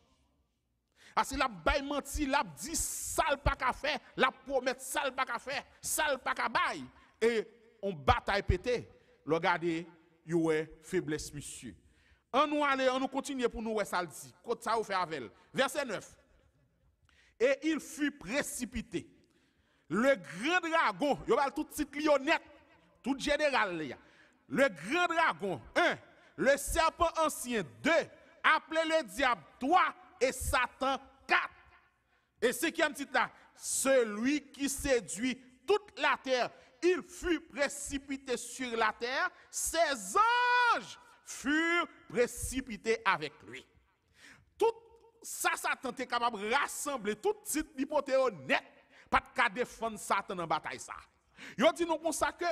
Speaker 1: Parce que la bail menti, la dit sale pas qu'à faire, la promettre sale pas qu'à faire, sale pas qu'à bail et on bataille pété. Regardez, yo faiblesse monsieur. On nous continue pour nous ça le dit. Côté ça ou fait avec. Verset 9. Et il fut précipité. Le grand dragon, yo va tout titre lionnette, tout général. Le grand dragon, 1, le serpent ancien, 2, appelé le diable, 3, et Satan, 4. Et cinquième titre là, celui qui séduit toute la terre, il fut précipité sur la terre, ses anges furent précipités avec lui. Tout ça, Satan était capable de rassembler tout titre d'hypothèse net. Pas de cas défendre Satan dans bataille ça. Yo dit nous comme ça que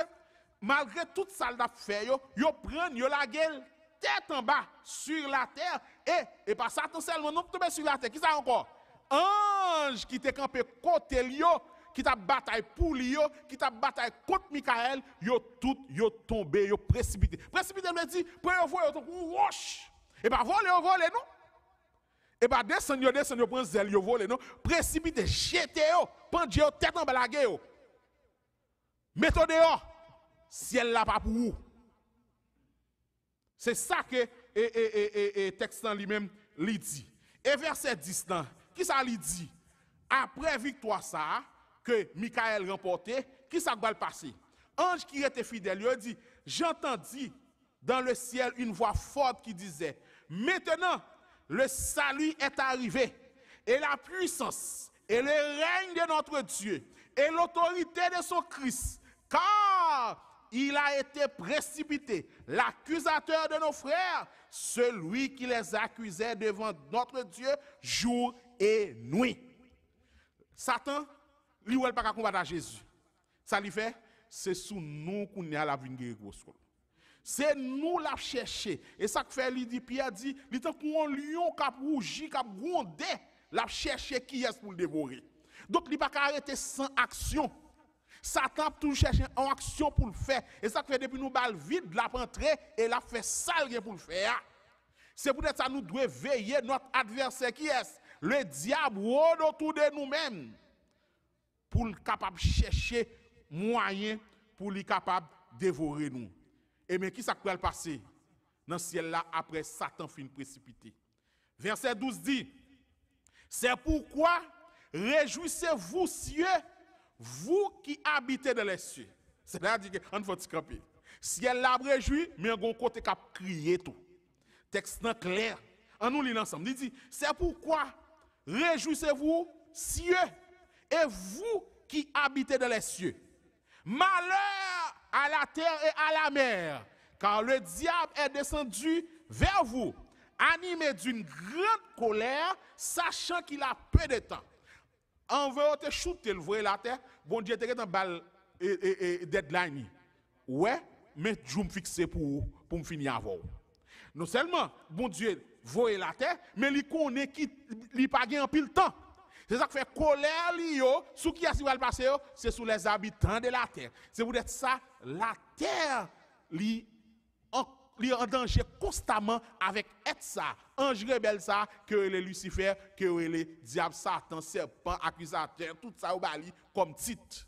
Speaker 1: malgré tout ça l'a fait yo prend yo la gueule tête en bas sur la terre et pas Satan seulement non tomber sur la terre. Qui ça encore? Ange qui t'est campé côté yo qui t'a bataille pour lui qui t'a bataille contre Michael, yo tout yo tombé, yo précipité. Précipité me dit pour yo voir yo roche. Et pas voler non. Et pas descendre, prendre zèle, yo voler, non? Précipiter, jeter, prendre yo, tête en bas la yo. Mettez dehors, ciel là pas pour vous. C'est ça que texte lui-même lui dit. Et verset 10, qui ça lui dit? Après victoire ça, que Michael remporté, qui ça va le passer? Ange qui était fidèle, il dit, j'entendis dans le ciel une voix forte qui disait, maintenant, le salut est arrivé, et la puissance, et le règne de notre Dieu, et l'autorité de son Christ, car il a été précipité, l'accusateur de nos frères, celui qui les accusait devant notre Dieu jour et nuit. Satan, lui, il ne peut pas combattre Jésus. Ça lui fait, c'est sous nous qu'on a la vie grosse. C'est nous la chercher. Et ça que fait, Pierre dit, il est comme un lion qui a rougi, qui a grondé, la chercher qui est pour le dévorer. Donc, il ne peut pas arrêter sans action. Satan a toujours cherché en action pour le faire. Et ça fait depuis nous balles vide, la rentrer et la fait sale pour le faire. C'est peut-être ça nous devons veiller notre adversaire qui est le diable autour de nous-mêmes pour le capable de chercher moyen pour lui capable de dévorer nous. Et mais qui ça peut le passer dans le ciel là après Satan fin précipité. Verset 12 dit, c'est pourquoi réjouissez-vous cieux, vous qui habitez dans les cieux. C'est-à-dire qu'on faut camper. Ciel là réjouit, mais on côté qui crier tout. Texte clair. On nous lit ensemble. Il dit, c'est pourquoi réjouissez-vous cieux et vous qui habitez dans les cieux. Malheur à la terre et à la mer, car le diable est descendu vers vous, animé d'une grande colère, sachant qu'il a peu de temps. En veut te shooter le voyer la terre, bon Dieu te dans balle deadline. Ouais, mais je me fixe pour me finir avant. Non seulement bon Dieu voyer la terre, mais il connaît qui li pas gain en pile temps. C'est ça qui fait colère li yo, sous qui a si va le passer c'est sous les habitants de la terre. C'est pour être ça la terre li en danger constamment avec être ça, ange rebelle ça, que les Lucifer, que les diable, Satan, serpent, accusateur, tout ça au bali comme titre.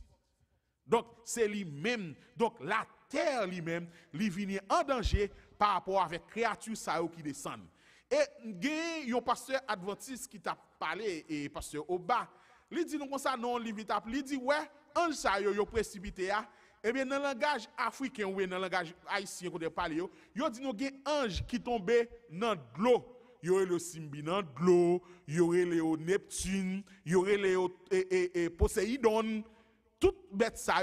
Speaker 1: Donc c'est lui-même, donc la terre lui-même, lui vient en danger par rapport avec créatures ça qui descendent. Et il y a un pasteur adventiste qui t'a parlé, et pasteur Oba, il dit nous comme ça non livre il dit ouais, ange ça yo précipité a. Eh bien, dans le langage africain ou dans le langage haïtien, qu'on parle, il dit nous gen ange qui tombe dans l'eau. Il y aurait le Simbi dans l'eau, il y aurait le Neptune, il y aurait le Poséidon. Tout bête ça,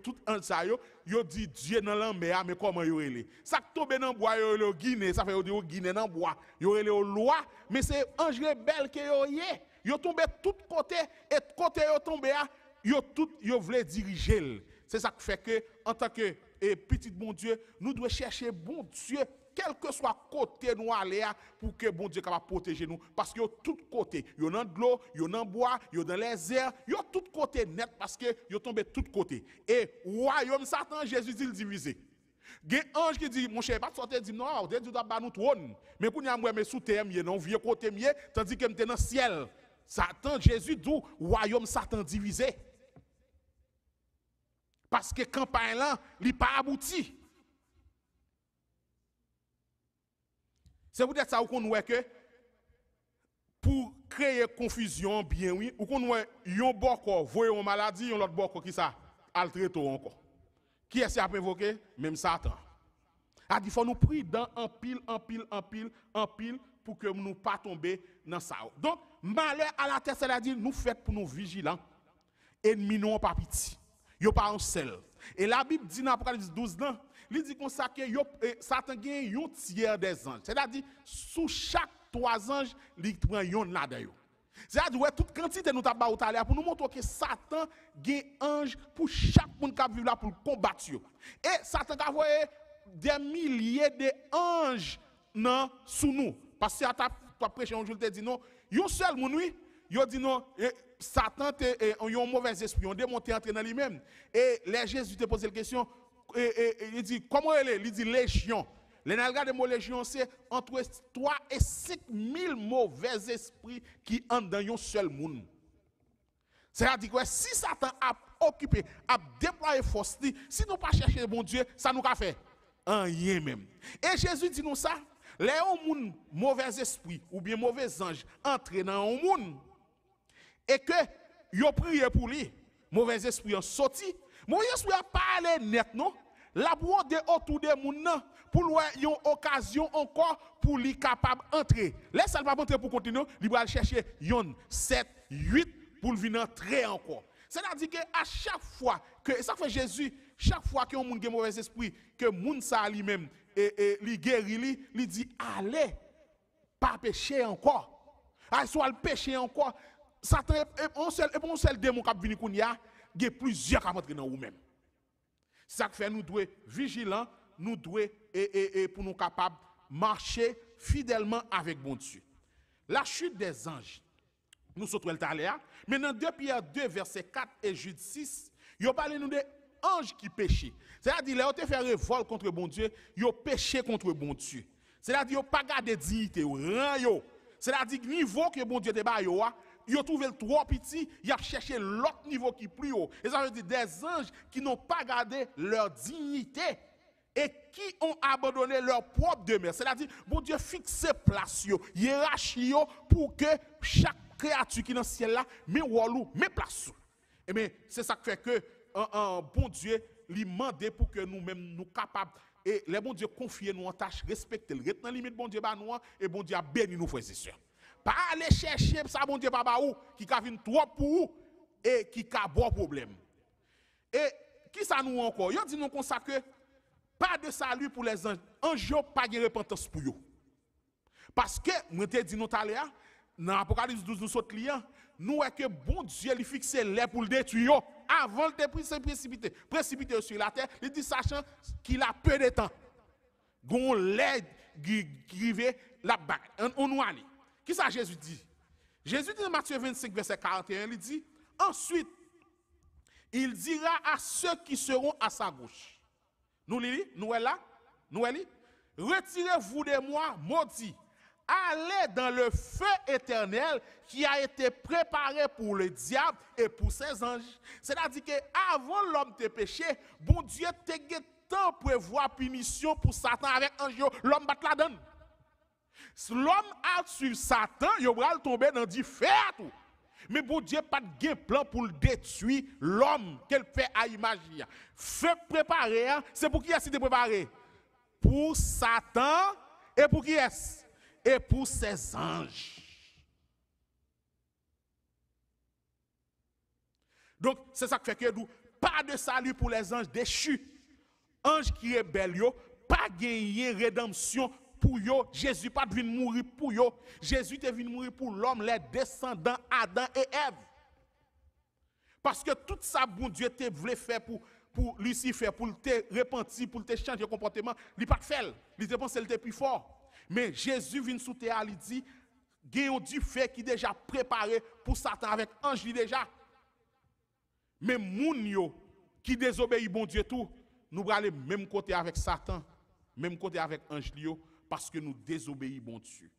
Speaker 1: tout ange ça, il dit Dieu dans la mer, mais comment il y aurait les? Ça qui tombe dans le bois, il y aurait le Guinée, ça fait le Guinée dans le bois, il y aurait le loi, mais c'est ange rebelle qui est. Il tombe tout côté, et côté il tombe, il voulait diriger. C'est ça qui fait que, en tant que petit bon Dieu, nous devons chercher bon Dieu, quel que soit côté nous aller, pour que bon Dieu capable protéger nous. Parce que tout côté, il y a dans l'eau, il y a dans le bois, il y a dans les airs, il y a tout côté net parce que il y tombé tout côté. Et royaume Satan, Jésus dit divisé. Il y a un ange qui dit, mon cher, pas sortir, dit non, Dieu doit battre nous trône. Mais pour nous, moi, sous terre, non, vieux côté, tandis que nous dans le ciel. Satan, Jésus dit, royaume Satan divisé. Parce que campagne là, il n'est pas abouti. C'est peut-être ça qu'on voit que pour créer confusion, bien oui, ou qu'on voit un bord voyez une maladie, un autre bord qui ça, altreto encore. Qui est-ce qui a provoqué? Même Satan. Il faut nous prier dans en pile pour que nous ne pas tomber dans ça. Donc, malheur à la terre, c'est-à-dire nous faisons pour nous vigilants. Ennemis non pas petit. Yo pas un seul. Et la Bible dit dans Apocalypse 12 ans, il dit comme ça que Satan gagne un tiers des anges. C'est-à-dire sous chaque 3 anges, il prend un là-dedans. C'est-à-dire ouais, toute quantité nous t'a tout pour nous montrer que Satan gagne ange pour chaque monde qui vit là pour combattre. Et Satan a envoyé des milliers d'anges sous nous. Parce que tu as prêché un jour, tu dit non, un seul monde oui, il dit non, Satan a un mauvais esprit, on démonté entrer dans lui-même. Et les Jésus te pose la question, il dit, comment elle est? Il dit légion. Les nalgas de mot légion, c'est entre 3 et 5 000 mauvais esprits qui entrent dans un seul monde. C'est-à-dire que si Satan a occupé, a déployé force, si nous pas chercher bon Dieu, ça nous a fait rien même. Et Jésus dit nous ça, les mauvais esprits ou bien mauvais anges entrent dans un monde, et que yo prié pour lui, mauvais esprit en sorti, mauvais esprit a parlé net non, la boue de autour des moun pour lui yon occasion encore pour lui capable entrer. Laisse ça pas entrer pour continuer, il va chercher yon 7 8 pour venir entrer encore. C'est-à-dire que à chaque fois que ça fait Jésus, chaque fois que un moun gen mauvais esprit, que moun ça lui-même et li guéri li dit allez pas pécher encore. Ah soit le pécher encore. Satan est un seul démon qui vient kounya, il y a plusieurs qui rentrent dans nous-mêmes. C'est ça qui fait nous devons vigilants, nous devons pour nous capables marcher fidèlement avec bon Dieu. La chute des anges, nous sommes le taléa, mais dans 2 Pierre 2 verset 4 et Jude 6, Yo parle nous de anges qui péchaient. C'est-à-dire là ont fait révolte contre bon Dieu, yo péché contre bon Dieu. C'est-à-dire yo pas garder dignité, rang yo. C'est-à-dire niveau que bon Dieu te ba yo, yo trouvé le trop petit, y a cherché l'autre niveau qui plus haut. Et ça veut dire des anges qui n'ont pas gardé leur dignité et qui ont abandonné leur propre demeure. C'est-à-dire bon Dieu fixe place yo, hiérarchie yo pour que chaque créature qui dans le ciel là, mais walou, mais place. Et bien c'est ça qui fait que bon Dieu lui demande pour que nous-mêmes nous capables et les bon Dieu confie nous en tâche respecter le retenir limite bon Dieu ba nous et bon Dieu a béni nous frères et sœurs. Pas aller chercher ça bon Dieu pas ou qui ka vinn trop pour ou et qui ka bon problème. Et qui ça nous encore? Yo dit nous comme ça que pas de salut pour les anges. Anges pas de repentance pour eux. Parce que moi te dit nous tout à l'heure dans Apocalypse 12 nous sommes clients, nous est que bon Dieu lui fixe les pour le détruire avant de précipiter sur la terre, il dit sachant qu'il a peu de temps. Gon l'aide qui rive la bague. On nous allait. Qui ça Jésus dit? Jésus dit dans Matthieu 25 verset 41, il dit ensuite il dira à ceux qui seront à sa gauche. Nous est là, retirez-vous de moi, maudits. Allez dans le feu éternel qui a été préparé pour le diable et pour ses anges. C'est-à-dire qu'avant l'homme de péché, bon Dieu te tant prévoir punition pour Satan avec ange, l'homme bat la donne. L'homme a suivi Satan, il va tomber dans du feu tout. Mais bon Dieu pas de plan pour le détruire l'homme qu'elle fait à imaginer. Feu préparé, c'est pour qui est-ce préparé? Pour Satan et pour qui est-ce? Et pour ses anges. Donc, c'est ça qui fait que nous, pas de salut pour les anges déchus. Anges qui rebellent, pas gagner rédemption pour eux. Jésus pas venu mourir pour eux. Jésus est venu mourir pour l'homme, les descendants Adam et Ève. Parce que tout ça, bon Dieu te voulait faire pour Lucifer, pour te repentir, pour te changer de comportement, il pas fait. Il te pense qu'il était plus fort. Mais Jésus vient sous terre, il dit, gagnons du fait qui déjà préparé pour Satan avec ange déjà. Mais moun yo qui désobéit bon Dieu tout, nous allons aller même côté avec Satan, même côté avec ange parce que nous désobéissons bon Dieu.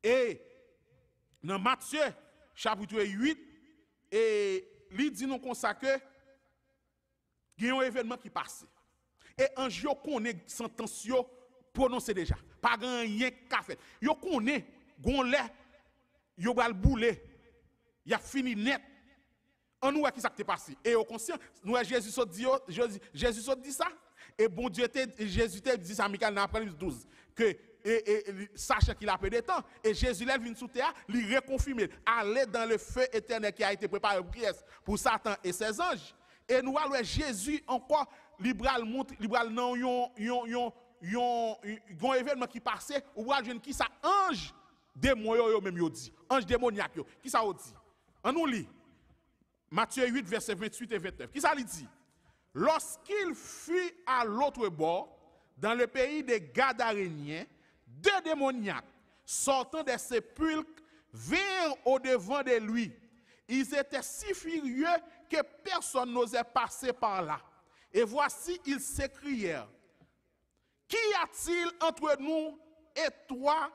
Speaker 1: Et dans Matthieu chapitre 8 et il dit nous comme ça que il y a un événement qui passe. Et ange yo connaît sentence yo prononcé déjà. Pas rien qu'a fait. Yo connaît gon lait, yo va le bouler. Il a fini net. On nous qui ça t'est passé. Et au conscient, nous Jésus Jésus dit ça et bon Dieu Jésus te dit ça Michael dans Apocalypse 12 que sachant qu'il a peu de temps et Jésus lève une sous terre, lui reconfirme aller dans le feu éternel qui a été préparé pour Satan et ses anges. Et nous allons Jésus encore libéral montre libéral non yon événement qui passait ou va jeune qui ça ange démon yo même yo dit ange démoniaque yo qui ça dit on nous lit Matthieu 8 verset 28 et 29 qui ça lui dit lorsqu'il fut à l'autre bord dans le pays des Gadaréniens deux démoniaques sortant des sépulcres vinrent au devant de lui. Ils étaient si furieux que personne n'osait passer par là. Et voici ils s'écrièrent: qu'y a-t-il entre nous et toi,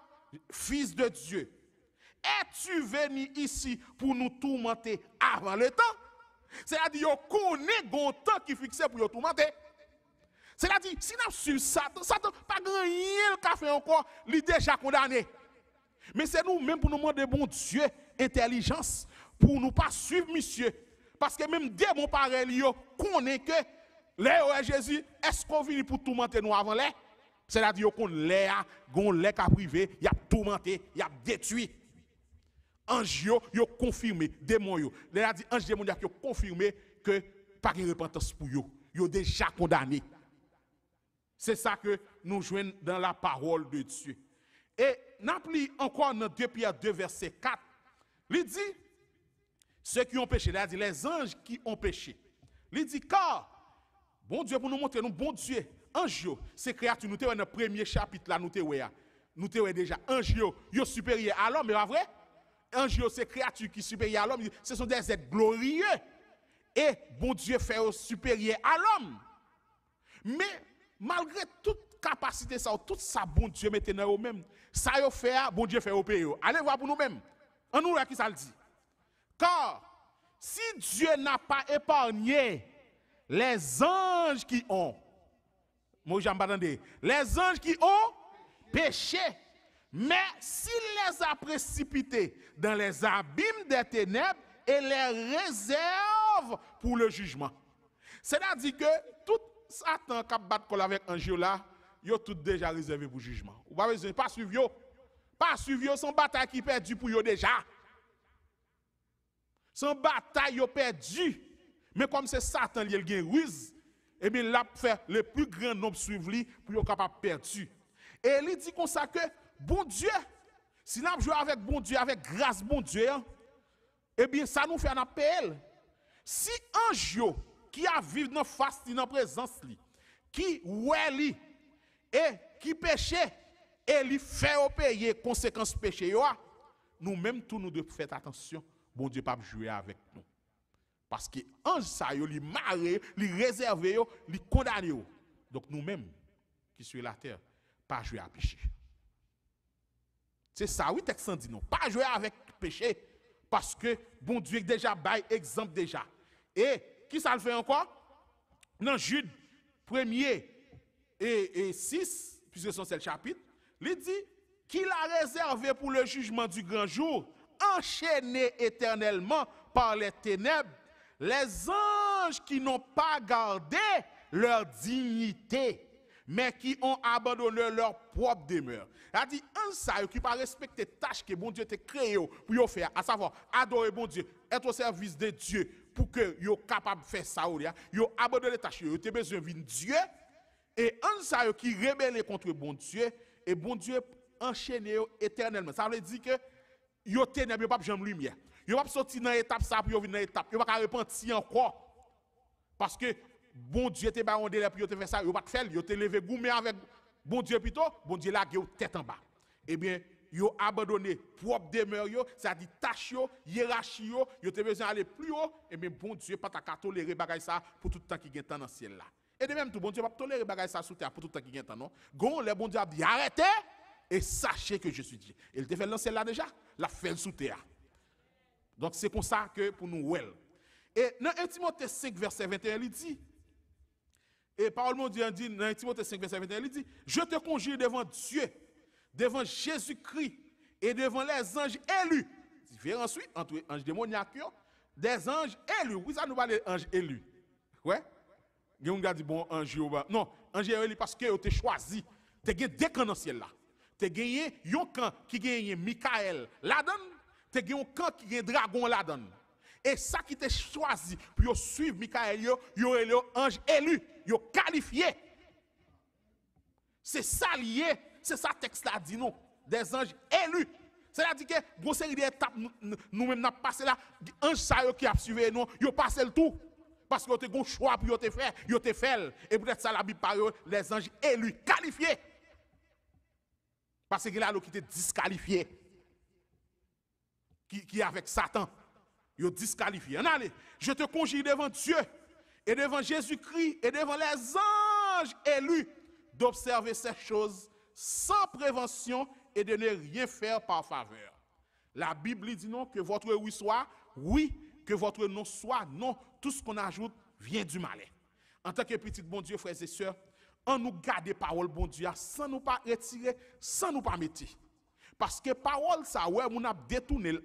Speaker 1: fils de Dieu? Es-tu venu ici pour nous tourmenter avant le temps? C'est-à-dire qu'on est un temps qui fixé pour nous tourmenter. C'est-à-dire, si nous suivons Satan, pas rien qu'a fait encore, il est déjà condamné. Mais c'est nous-mêmes pour nous demander, bon Dieu, intelligence, pour nous pas suivre monsieur. Parce que même démon pareil, connaît que les Jésus, est-ce qu'on vient pour tourmenter nous avant les? C'est-à-dire qu'on l'est qu'à privé, il a tourmenté, il a détruit. Ange yo confirmé, démon yo. Il a dit ange démoniaque yo confirmé que pas de repentance pour yo. Yo déjà condamné. C'est ça que nous jouons dans la parole de Dieu. Et n'appli encore dans 2 Pierre 2 verset 4. Il dit ceux qui ont péché, il a dit les anges qui ont péché. Il dit car bon Dieu pour nous montrer nous bon Dieu, ange c'est créature nous te dans le premier chapitre là nous te déjà ange yo supérieur à l'homme, mais pas vrai? Ange c'est créature qui supérieur à l'homme, ce sont des êtres glorieux. Et bon Dieu fait supérieur à l'homme. Mais malgré toute capacité, ça, tout ça, bon Dieu mette dans eux-mêmes. Ça yo fait, bon Dieu fait au pays. Allez voir pour nous-mêmes. On nous là qui ça le dit. Car si Dieu n'a pas épargné les anges qui ont, moi j'aime pas entendre, les anges qui ont péché, mais s'il les a précipités dans les abîmes des ténèbres et les réserve pour le jugement. C'est-à-dire que tout Satan qui bat avec un ange là, yo tout déjà réservé pour le jugement. Ou pas besoin pas suivre son bataille qui perdu pour yo déjà. Son bataille yo perdu. Mais comme c'est Satan qui a le ruse, et bien là fait le plus grand nombre suivre lui pour yo capable perdu. Et il dit comme ça que bon Dieu, si nous jouons avec bon Dieu, avec grâce bon Dieu, eh bien ça nous fait un appel. Si un jour qui a vécu dans face dans présence li, qui ouais et qui péché et lui fait payer conséquences péché yo, nous même tout nous devons faire attention, bon Dieu pas jouer avec nous. Parce que ange ça yo li maré, li réservé yo, li condamné yo. Donc nous mêmes qui sur la terre pas jouer à péché. C'est ça oui texte dit non, pas jouer avec péché parce que bon Dieu déjà bail exemple déjà. Et qui ça le fait encore? Dans Jude 1er et 6, puisque c'est le chapitre, il dit qu'il a réservé pour le jugement du grand jour, enchaîné éternellement par les ténèbres, les anges qui n'ont pas gardé leur dignité, mais qui ont abandonné leur propre demeure. Il dit, un ça qui pas respecter tâche que bon Dieu t'a créé pour faire, à savoir adorer bon Dieu, être au service de Dieu, pour que yo capable de faire ça, yo abandonné tâche, yo te besoin de Dieu, et un ça qui rebelle contre bon Dieu, et bon Dieu enchaîné éternellement. Ça veut dire que yo ténèbres pas jamais lumière. Yo pas sortir dans étape ça pour yo venir dans étape, yo pas repentir encore. Parce que bon Dieu te ba on délai pour yo te faire ça, yo pas te faire, yo te lever goumé avec bon Dieu plutôt, bon Dieu là yo tête en bas. Eh bien, yo abandonné propre demeure yo, ça dit tâche yo, hiérarchie yo, yo te besoin aller plus haut, et bien bon Dieu pas ta tolérer bagay ça pour tout le temps qui gagne temps dans le ciel là. Et de même tout bon Dieu pas tolérer bagay ça sous terre pour tout le temps qui gagne temps non. Gon les bon Dieu a dit arrêtez et sachez que je suis Dieu. Il te fait lancer là déjà, la fait sous terre. Donc c'est comme ça que pour nous well. Et dans 1 Timothée 5 verset 21 il dit, et parole mon Dieu dit dans 1 Timothée 5 verset 21 il dit, je te conjure devant Dieu, devant Jésus-Christ et devant les anges élus. Différence entre anges démoniaques des anges élus. Oui, ça nous parle d'anges élus. Ouais? On a dit bon ange non, ange élus parce que tu as choisi, tu as gagné deux camps dans le ciel là. Tu as gagné un camp qui gagne Michael là-dedans, tu as gagné un camp qui gagne dragon là-dedans. Et ça qui t'a choisi pour suivre Michael, yo est ange élu, yo qualifié. C'est ça lié, c'est ça texte là dit non, des anges élus. C'est-à-dire que bon série d'étapes nous-mêmes n'a passé là, ange ça qui a suivi nous, yo passé le tout. Parce que vous avez un choix pour te faire, vous te fait. Et peut-être ça la Bible parle les anges élus, qualifiés. Parce que là, qui était disqualifié. Qui est avec Satan. Ils disqualifié. Allez, je te conjure devant Dieu et devant Jésus-Christ et devant les anges élus d'observer ces choses sans prévention et de ne rien faire par faveur. La Bible dit non, que votre oui soit oui, que votre non soit non. Tout ce qu'on ajoute vient du malin. En tant que petit bon Dieu, frères et sœurs, on nous garde parole bon Dieu sans nous pas retirer, sans nous pas mettre. Parce que parole ça, ouais, on a détourné,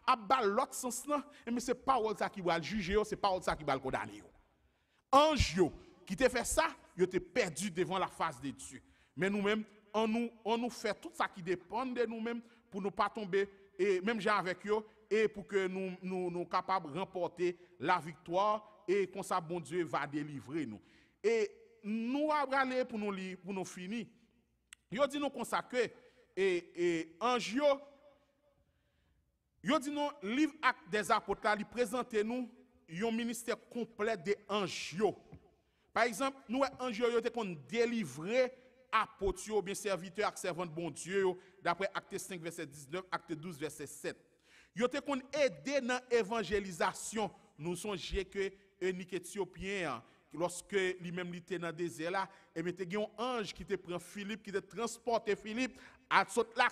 Speaker 1: a bal l'autre sens là, mais c'est parole ça qui va le juger, c'est parole ça qui va le condamner. Ange qui te fait ça, il te perdu devant la face de Dieu. Mais nous-mêmes, on nous fait tout ça qui dépend de nous-mêmes pour ne pas tomber, et même j'ai avec eux, et pour que nous capables de remporter la victoire, et comme ça, bon Dieu va délivrer nous. Et nous allons aller pour nous finir. Il dit nous consacrer, et ange, il dit nous, livre Actes des Apôtres, il présente nous un ministère complet des anges. Par exemple, nous, anges, nous avons délivré apôtres, ou bien serviteurs, servants de bon Dieu, d'après Acte 5, verset 19, Acte 12, verset 7. Ils ont aidé dans l'évangélisation. Nous songeons que eunuque éthiopien, lorsque lui-même était dans le désert là, et mettait un ange qui te prend Philippe, qui te transporte Philippe, à saute là,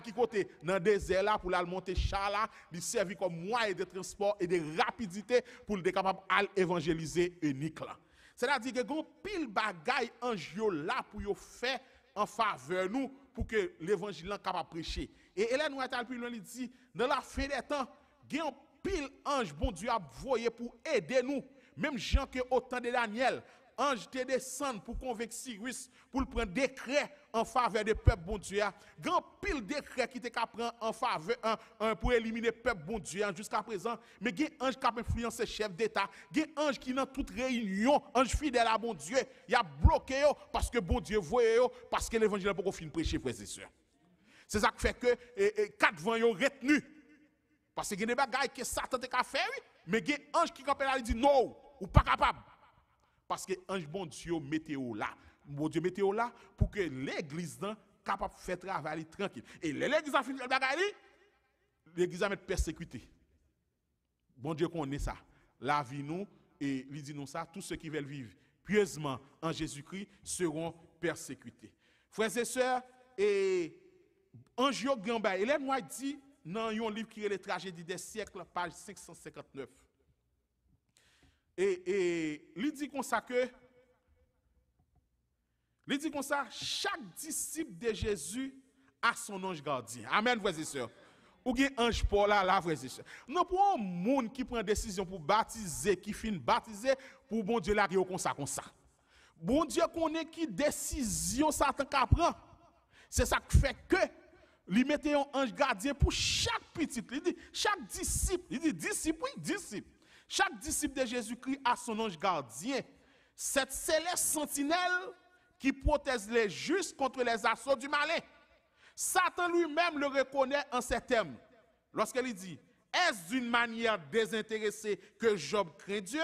Speaker 1: qui côté dans le désert là, pour la monter char là, lui servir comme moyen de transport et de rapidité pour le capable d'évangéliser eunuque là. C'est-à-dire que gon pile bagaille ange yo là pour yo faire en faveur nous pour que l'évangile soit capable de prêcher. Et Hélène White a plus loin dit dans la fin des temps, il y a un pile ange bon Dieu a voyé pour aider nous. Même Jean que au temps de Daniel, ange te descend pour convaincre Cyrus pour prendre décret en faveur du peuple bon Dieu. Grand pile décret qui te prend en faveur pour éliminer le peuple bon Dieu jusqu'à présent. Mais il y a un ange qui a influencé chef d'État, il y a un ange qui dans toute réunion, ange fidèle à bon Dieu, il a bloqué parce que bon Dieu voyait parce que l'évangile n'a pas fini prêcher frères et sœurs. C'est ça qui fait que 4 vents ont retenu. Parce que il y a des bagailles que Satan a fait, mais il y a un ange qui dit non, ou pas capable. Parce que ange bon Dieu météo là. Bon Dieu météo là pour que l'église soit capable de faire travail tranquille. Et l'église a fini le bagaille, l'église a mettre persécuté. Bon Dieu connaît ça. La vie nous et il dit nous ça, tous ceux qui veulent vivre pieusement en Jésus-Christ seront persécutés. Frères et sœurs, et ange yo gamba, Hélène White dit dans un livre qui est les tragédies des siècles, page 559. Et il dit comme ça que chaque disciple de Jésus a son ange gardien. Amen, frères et sœurs. Ou bien ange Paul là, frères et sœurs. Non pour un monde qui prend décision pour baptiser, qui finit baptiser, pour bon Dieu là qui comme ça. Bon Dieu connaît qui décision Satan prend. C'est ça qui fait que lui mettait un ange gardien pour chaque petit. Il dit chaque disciple, il dit disciple, oui, disciple. Chaque disciple de Jésus-Christ a son ange gardien. Cette céleste sentinelle qui protège les justes contre les assauts du malin. Satan lui-même le reconnaît en ces termes. Lorsqu'il dit, est-ce d'une manière désintéressée que Job craint Dieu?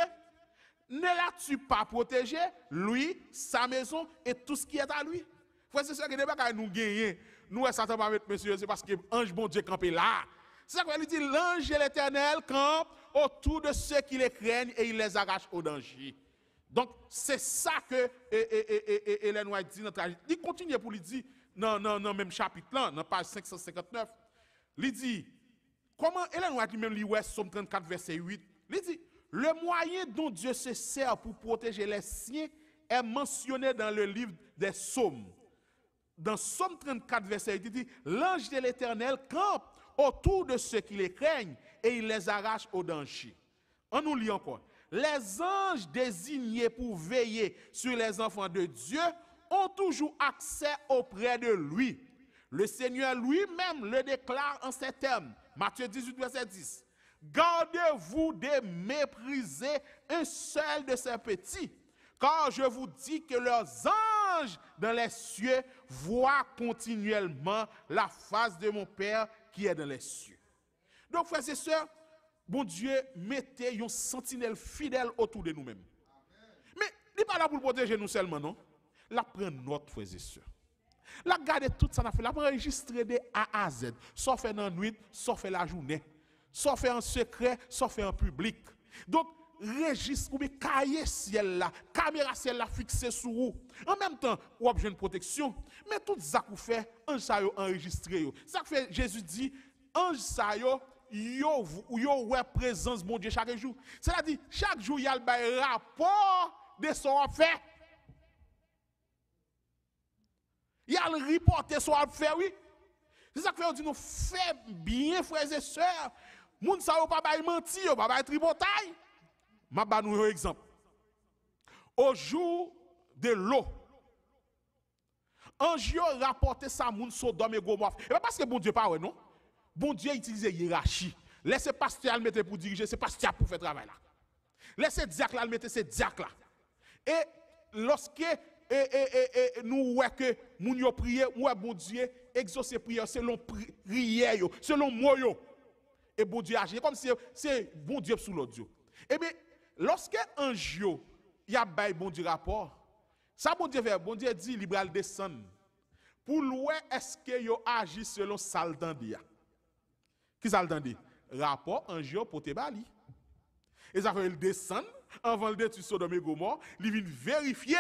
Speaker 1: Ne l'as-tu pas protégé, lui, sa maison et tout ce qui est à lui? Frère, c'est ça que nous gagnons. Nous, Satan va mettre monsieur, c'est parce que l'ange bon Dieu campé là. C'est ça qu'il dit, l'ange de l'Éternel campe autour de ceux qui les craignent et il les arrache au danger. Donc, c'est ça que Hélène White dit dans notre tragédie. Il continue pour lui dire, dans le même chapitre là, dans page 559, il dit, comment Hélène White lui-même lit Somme 34, verset 8, il dit, le moyen dont Dieu se sert pour protéger les siens est mentionné dans le livre des Psaumes. Dans Somme 34, verset 8, il dit, l'ange de l'Éternel campe autour de ceux qui les craignent et il les arrache au danger. On nous lit encore. Les anges désignés pour veiller sur les enfants de Dieu ont toujours accès auprès de lui. Le Seigneur lui-même le déclare en ces termes. Matthieu 18, verset 10. Gardez-vous de mépriser un seul de ces petits, car je vous dis que leurs anges dans les cieux voient continuellement la face de mon Père qui est dans les cieux. Donc, frères et sœurs, bon Dieu mettez une sentinelle fidèle autour de nous-mêmes. Mais il n'est pas là pour protéger nous seulement, non? La prend notre, frères et sœurs. La garder tout ça, la enregistrer de A à Z. Soit fait dans la nuit, soit fait la journée. Soit fait en secret, soit fait en public. Donc, registre ou bien cahier ciel là, caméra ciel là fixée sur vous. En même temps, vous avez une protection. Mais tout ça que vous faites, ange ça yo enregistré. Ça fait Jésus dit, ange ça yo ouais présence mon Dieu chaque jour. C'est-à-dire chaque jour il y a le rapport de son fait. Il y a le reporter son fait, oui. C'est ça que fait on dit nous fait bien frères et sœurs. Moun sa yo pas bay menti, yo pas bay tripotaille. Ma ba nou un exemple. Au jour de l'eau, ange yo rapporté ça moun Sodome et Gomorrhe. Et pas parce que bon Dieu pas ouais non. Bon Dieu utilise hiérarchie. Laissez pasteur le mettre pour diriger, c'est pasteur pour faire travail là. Laissez diacre là le mettre, c'est diacre là. Et lorsque nous voyons que moun yo prier, ouais bon Dieu exaucer prière selon prière yo, selon mot yo. Et bon Dieu agit comme si c'est bon Dieu sous l'autre. Et bien lorsque ange yo y a bay bon Dieu rapport, ça bon Dieu fait, bon Dieu dit libéral descendre. Pour louer est-ce que yo agit selon saldandia. Qui ça le dit? Rapport ange yo pour te bali. Et ça fait le descendre avant le détruire Sodome et Gomorrhe, il vient vérifier.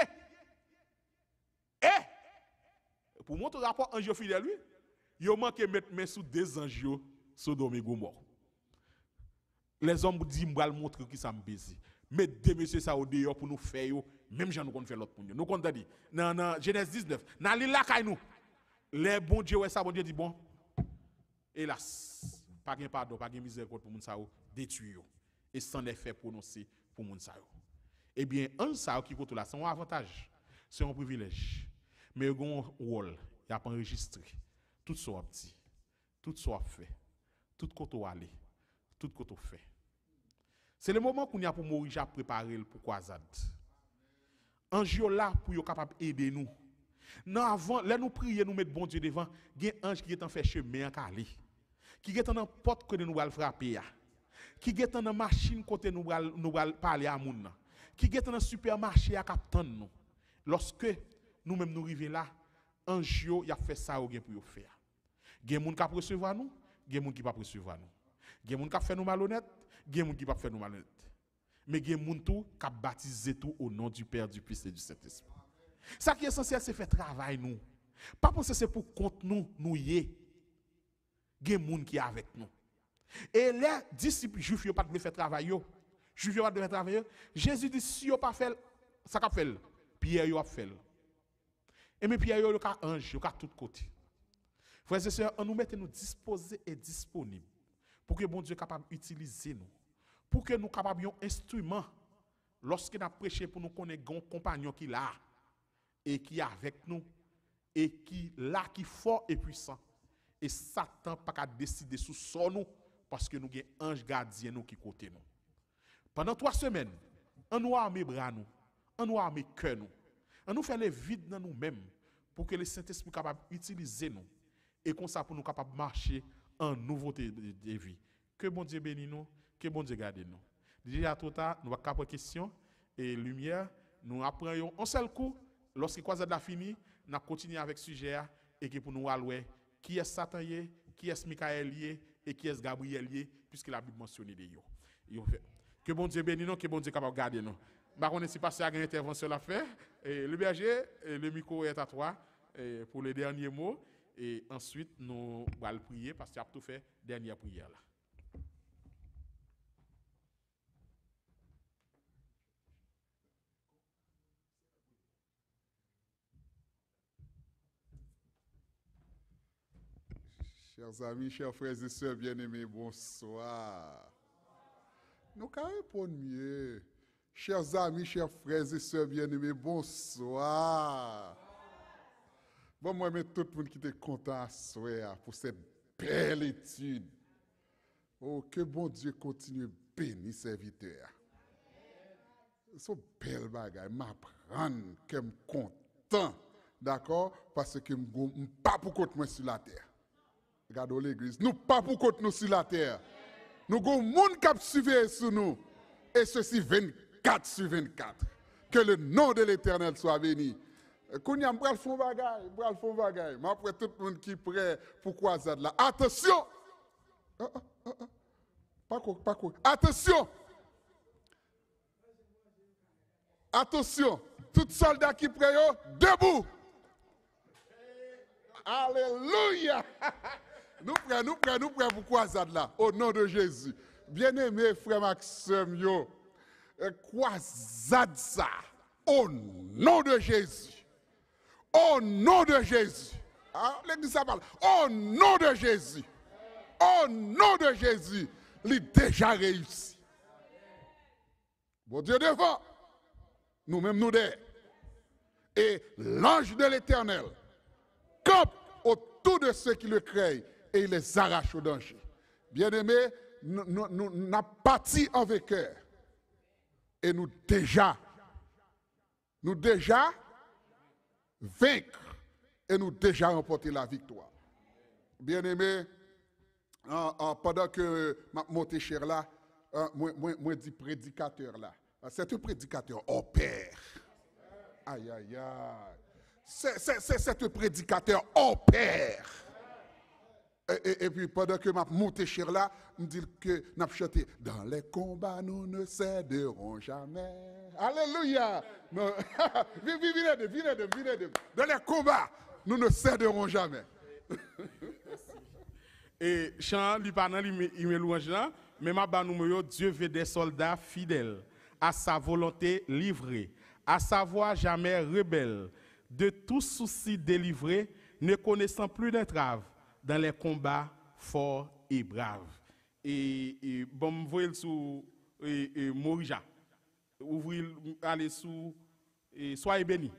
Speaker 1: Et, pour montrer le rapport ange fidèle, lui, il a manqué mettre main sous des anges Sodome et Gomorrhe. Les hommes disent, je vais montrer qui ça me baise. Mettez des messieurs ça au dehors pour nous faire, même si nous faire l'autre pour nous. Nous comptons dit, dans Genèse 19, dans l'île là, nous, les bons dieux, ouais, ça, bon Dieu dit, bon, hélas, pas de pardon, pas de miséricorde pour nous, ça, détruire. Et sans effet prononcé pour nous, ça. Eh bien, un ça qui compte là, c'est un avantage, c'est un privilège. Mais il y a un rôle, il n'y a pas enregistré. Tout soit petit, tout soit fait, tout côté aller, tout côté fait. C'est le moment qu'on y a pour mourir, j'ai préparé pour croisade. Ange là pour être capable d'aider nous. Non, avant, là nous prions, nous mettons bon Dieu devant, il y a un ange qui est en fait chemin en calé, qui est en porte que nous allons frapper, qui est en machine côté nous allons parler à moun, qui est en supermarché à captain nous. Lorsque nous-mêmes nous arrivons là, ange il a fait ça pour faire. Il y a des gens qui recevoir nous, il y a des gens qui ne recevoir nous. Il y a des gens qui fait nous malhonnêtes, il y a des gens qui ne fait nous malhonnêtes. Mais il y a des gens qui baptisé tout au nom du Père, du Fils et du Saint-Esprit. Ça qui est essentiel, c'est faire travail nous. Pas penser que c'est pour compte nous y est. Il y a des gens qui sont avec nous. Et les disciples juifs n'ont pas de faire travail. Juifs n'ont pas de faire travail. Jésus dit si vous pas fait ça qu'a fait. Pierre a fait. Et mais Pierre il a ange, il a tout côté. Frères et sœurs, on nous mette nous disposés et disponibles pour que bon Dieu soit capable d'utiliser nous. Pour que nous capables un instrument lorsque nous prêchons pour nous connaître un compagnon qui est là et qui est avec nous et qui là qui est fort et puissant. Et Satan pas qu'à décider sous son nous parce que nous avons un ange gardien nous qui côté nous. Pendant 3 semaines, on nous arme bras nous, on nous arme cœur nous. On nous fait les vides dans nous-mêmes pour que le Saint-Esprit soit capable d'utiliser nous et comme ça pour nous capable de marcher en nouveauté de vie. Que bon Dieu bénisse nous, que bon Dieu garde nous. Déjà trop tard, nous avons quelques questions et lumière, nous apprenons un seul coup, lorsque croisade a fini, nous continuons avec ce sujet et que pour nous aller qui est Satan, qui est Michael et qui est Gabriel, puisque la Bible mentionne de yo. Que bon Dieu bénisse nous, que bon Dieu capable de garder nous. Par contre, si passé à une intervention à faire, le berger, le micro est à toi pour les derniers mots. Et ensuite, nous allons prier parce que tu as tout fait dernière prière là.
Speaker 3: Chers amis, chers frères et sœurs bien-aimés, bonsoir. Nous allons répondre mieux. Chers amis, chers frères et sœurs bien-aimés, bonsoir. Bon, moi, mais tout le monde qui était content à soir pour cette belle étude. Oh, que bon Dieu continue à bénir serviteur. C'est une belle bagaille. M'apprendre que je suis content, d'accord, parce que je ne suis pas pour côté moi sur la terre. Regardez l'église. Nous pas pour côté nous sur la terre. Nous avons un monde qui a suivi sur nous. Et ceci 24 sur 24. Que le nom de l'Éternel soit béni. Quand y a un bral fond bagaille, mais après tout le monde qui est prêt pour croisade là. Attention! Pas quoi. Attention! Attention! Tout soldat qui est prêt, debout! Alléluia! Nous prêts pour croisade là, au nom de Jésus. Bien-aimés frères Maxime, croisade ça, au nom de Jésus. Au nom de Jésus. Ah, l'église ça parle. Au nom de Jésus. Au nom de Jésus. Il est déjà réussi. Bon Dieu devant. Nous-mêmes nous derrière. Et l'ange de l'Éternel campe autour de ceux qui le craignent et il les arrache au danger. Bien-aimés, nous avons parti en vainqueur. Et nous déjà vaincre et nous déjà remporter la victoire. Bien-aimés, pendant que je monte cher là, moi dis prédicateur là. C'est un prédicateur au père. Aïe, aïe, aïe. C'est un prédicateur au père. Et puis pendant que m'a monté cher là, me dit que n'a chanté dans les combats nous ne céderons jamais. Alléluia. Non. Venez. Dans les combats nous ne céderons jamais.
Speaker 1: Et chant li pas nan il me louange là, mais m'a ba nous Dieu veut des soldats fidèles à sa volonté livrés, à sa voix jamais rebelles, de tout souci délivrés, ne connaissant plus d'entrave dans les combats forts et braves. Et bon, me voyez sous Morija. Ouvrir, aller sous soyez bénis.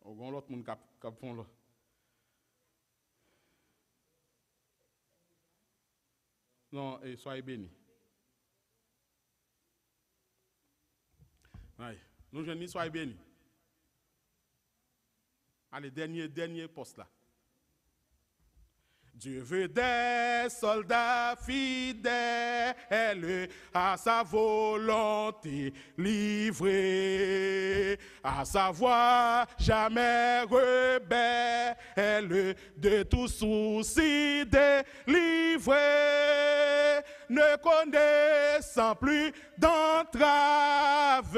Speaker 1: On l'autre monde cap font là. Non, soyez bénis. Ouais. Nous jeunes, soyez bénis. Allez, dernier poste là. Dieu veut des soldats fidèles à sa volonté livrés, à savoir jamais rebelles, de tout souci délivrés, ne connaissant plus d'entrave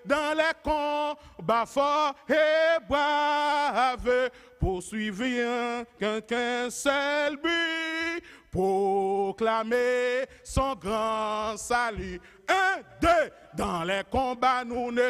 Speaker 1: dans les combats forts et braves, poursuivant qu'un seul but, proclamer son grand salut. 1, 2, dans les combats nous ne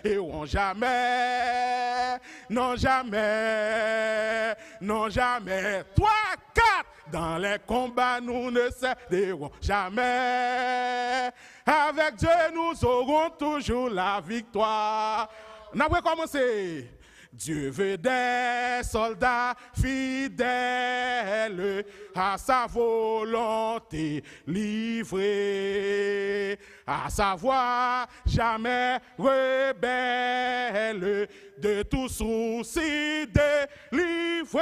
Speaker 1: céderons jamais, non jamais, non jamais. 3, 4, dans les combats nous ne céderons jamais. Avec Dieu nous aurons toujours la victoire. On a commencé. Dieu veut des soldats fidèles à sa volonté livrés, à savoir jamais rebelles, de tout souci délivrés,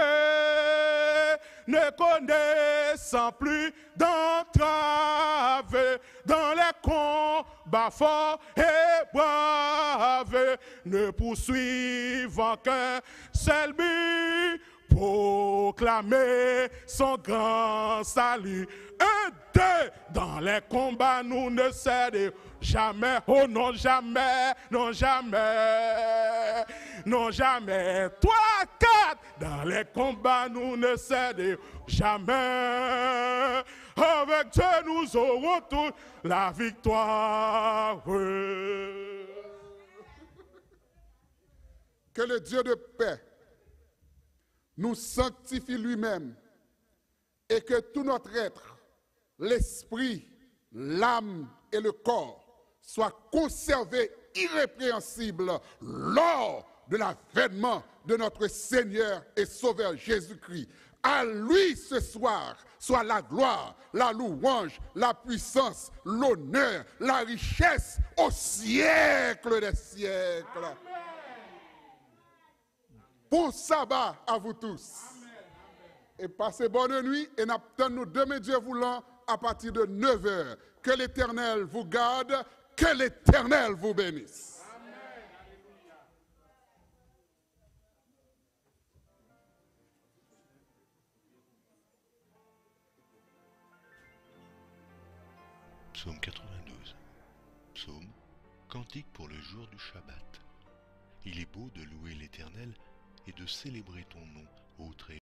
Speaker 1: ne connaissant plus d'entrave dans les combats forts et braves, ne poursuivant qu'un seul but, proclamer son grand salut. 1, 2, dans les combats nous ne céderons jamais, oh non jamais, non jamais, non jamais. 3, 4, dans les combats nous ne céderons jamais. Avec Dieu nous aurons toute la victoire.
Speaker 3: Que le Dieu de paix nous sanctifie lui-même et que tout notre être, l'esprit, l'âme et le corps soient conservés irrépréhensibles lors de l'avènement de notre Seigneur et Sauveur Jésus-Christ. À lui ce soir soit la gloire, la louange, la puissance, l'honneur, la richesse au siècle des siècles. Amen. Bon sabbat à vous tous. Amen. Et passez bonne nuit et n'attendons demain Dieu voulant à partir de 9h. Que l'Éternel vous garde, que l'Éternel vous bénisse.
Speaker 4: Psaume 92. Psaume, cantique pour le jour du Shabbat. Il est beau de louer l'Éternel et de célébrer ton nom, ô très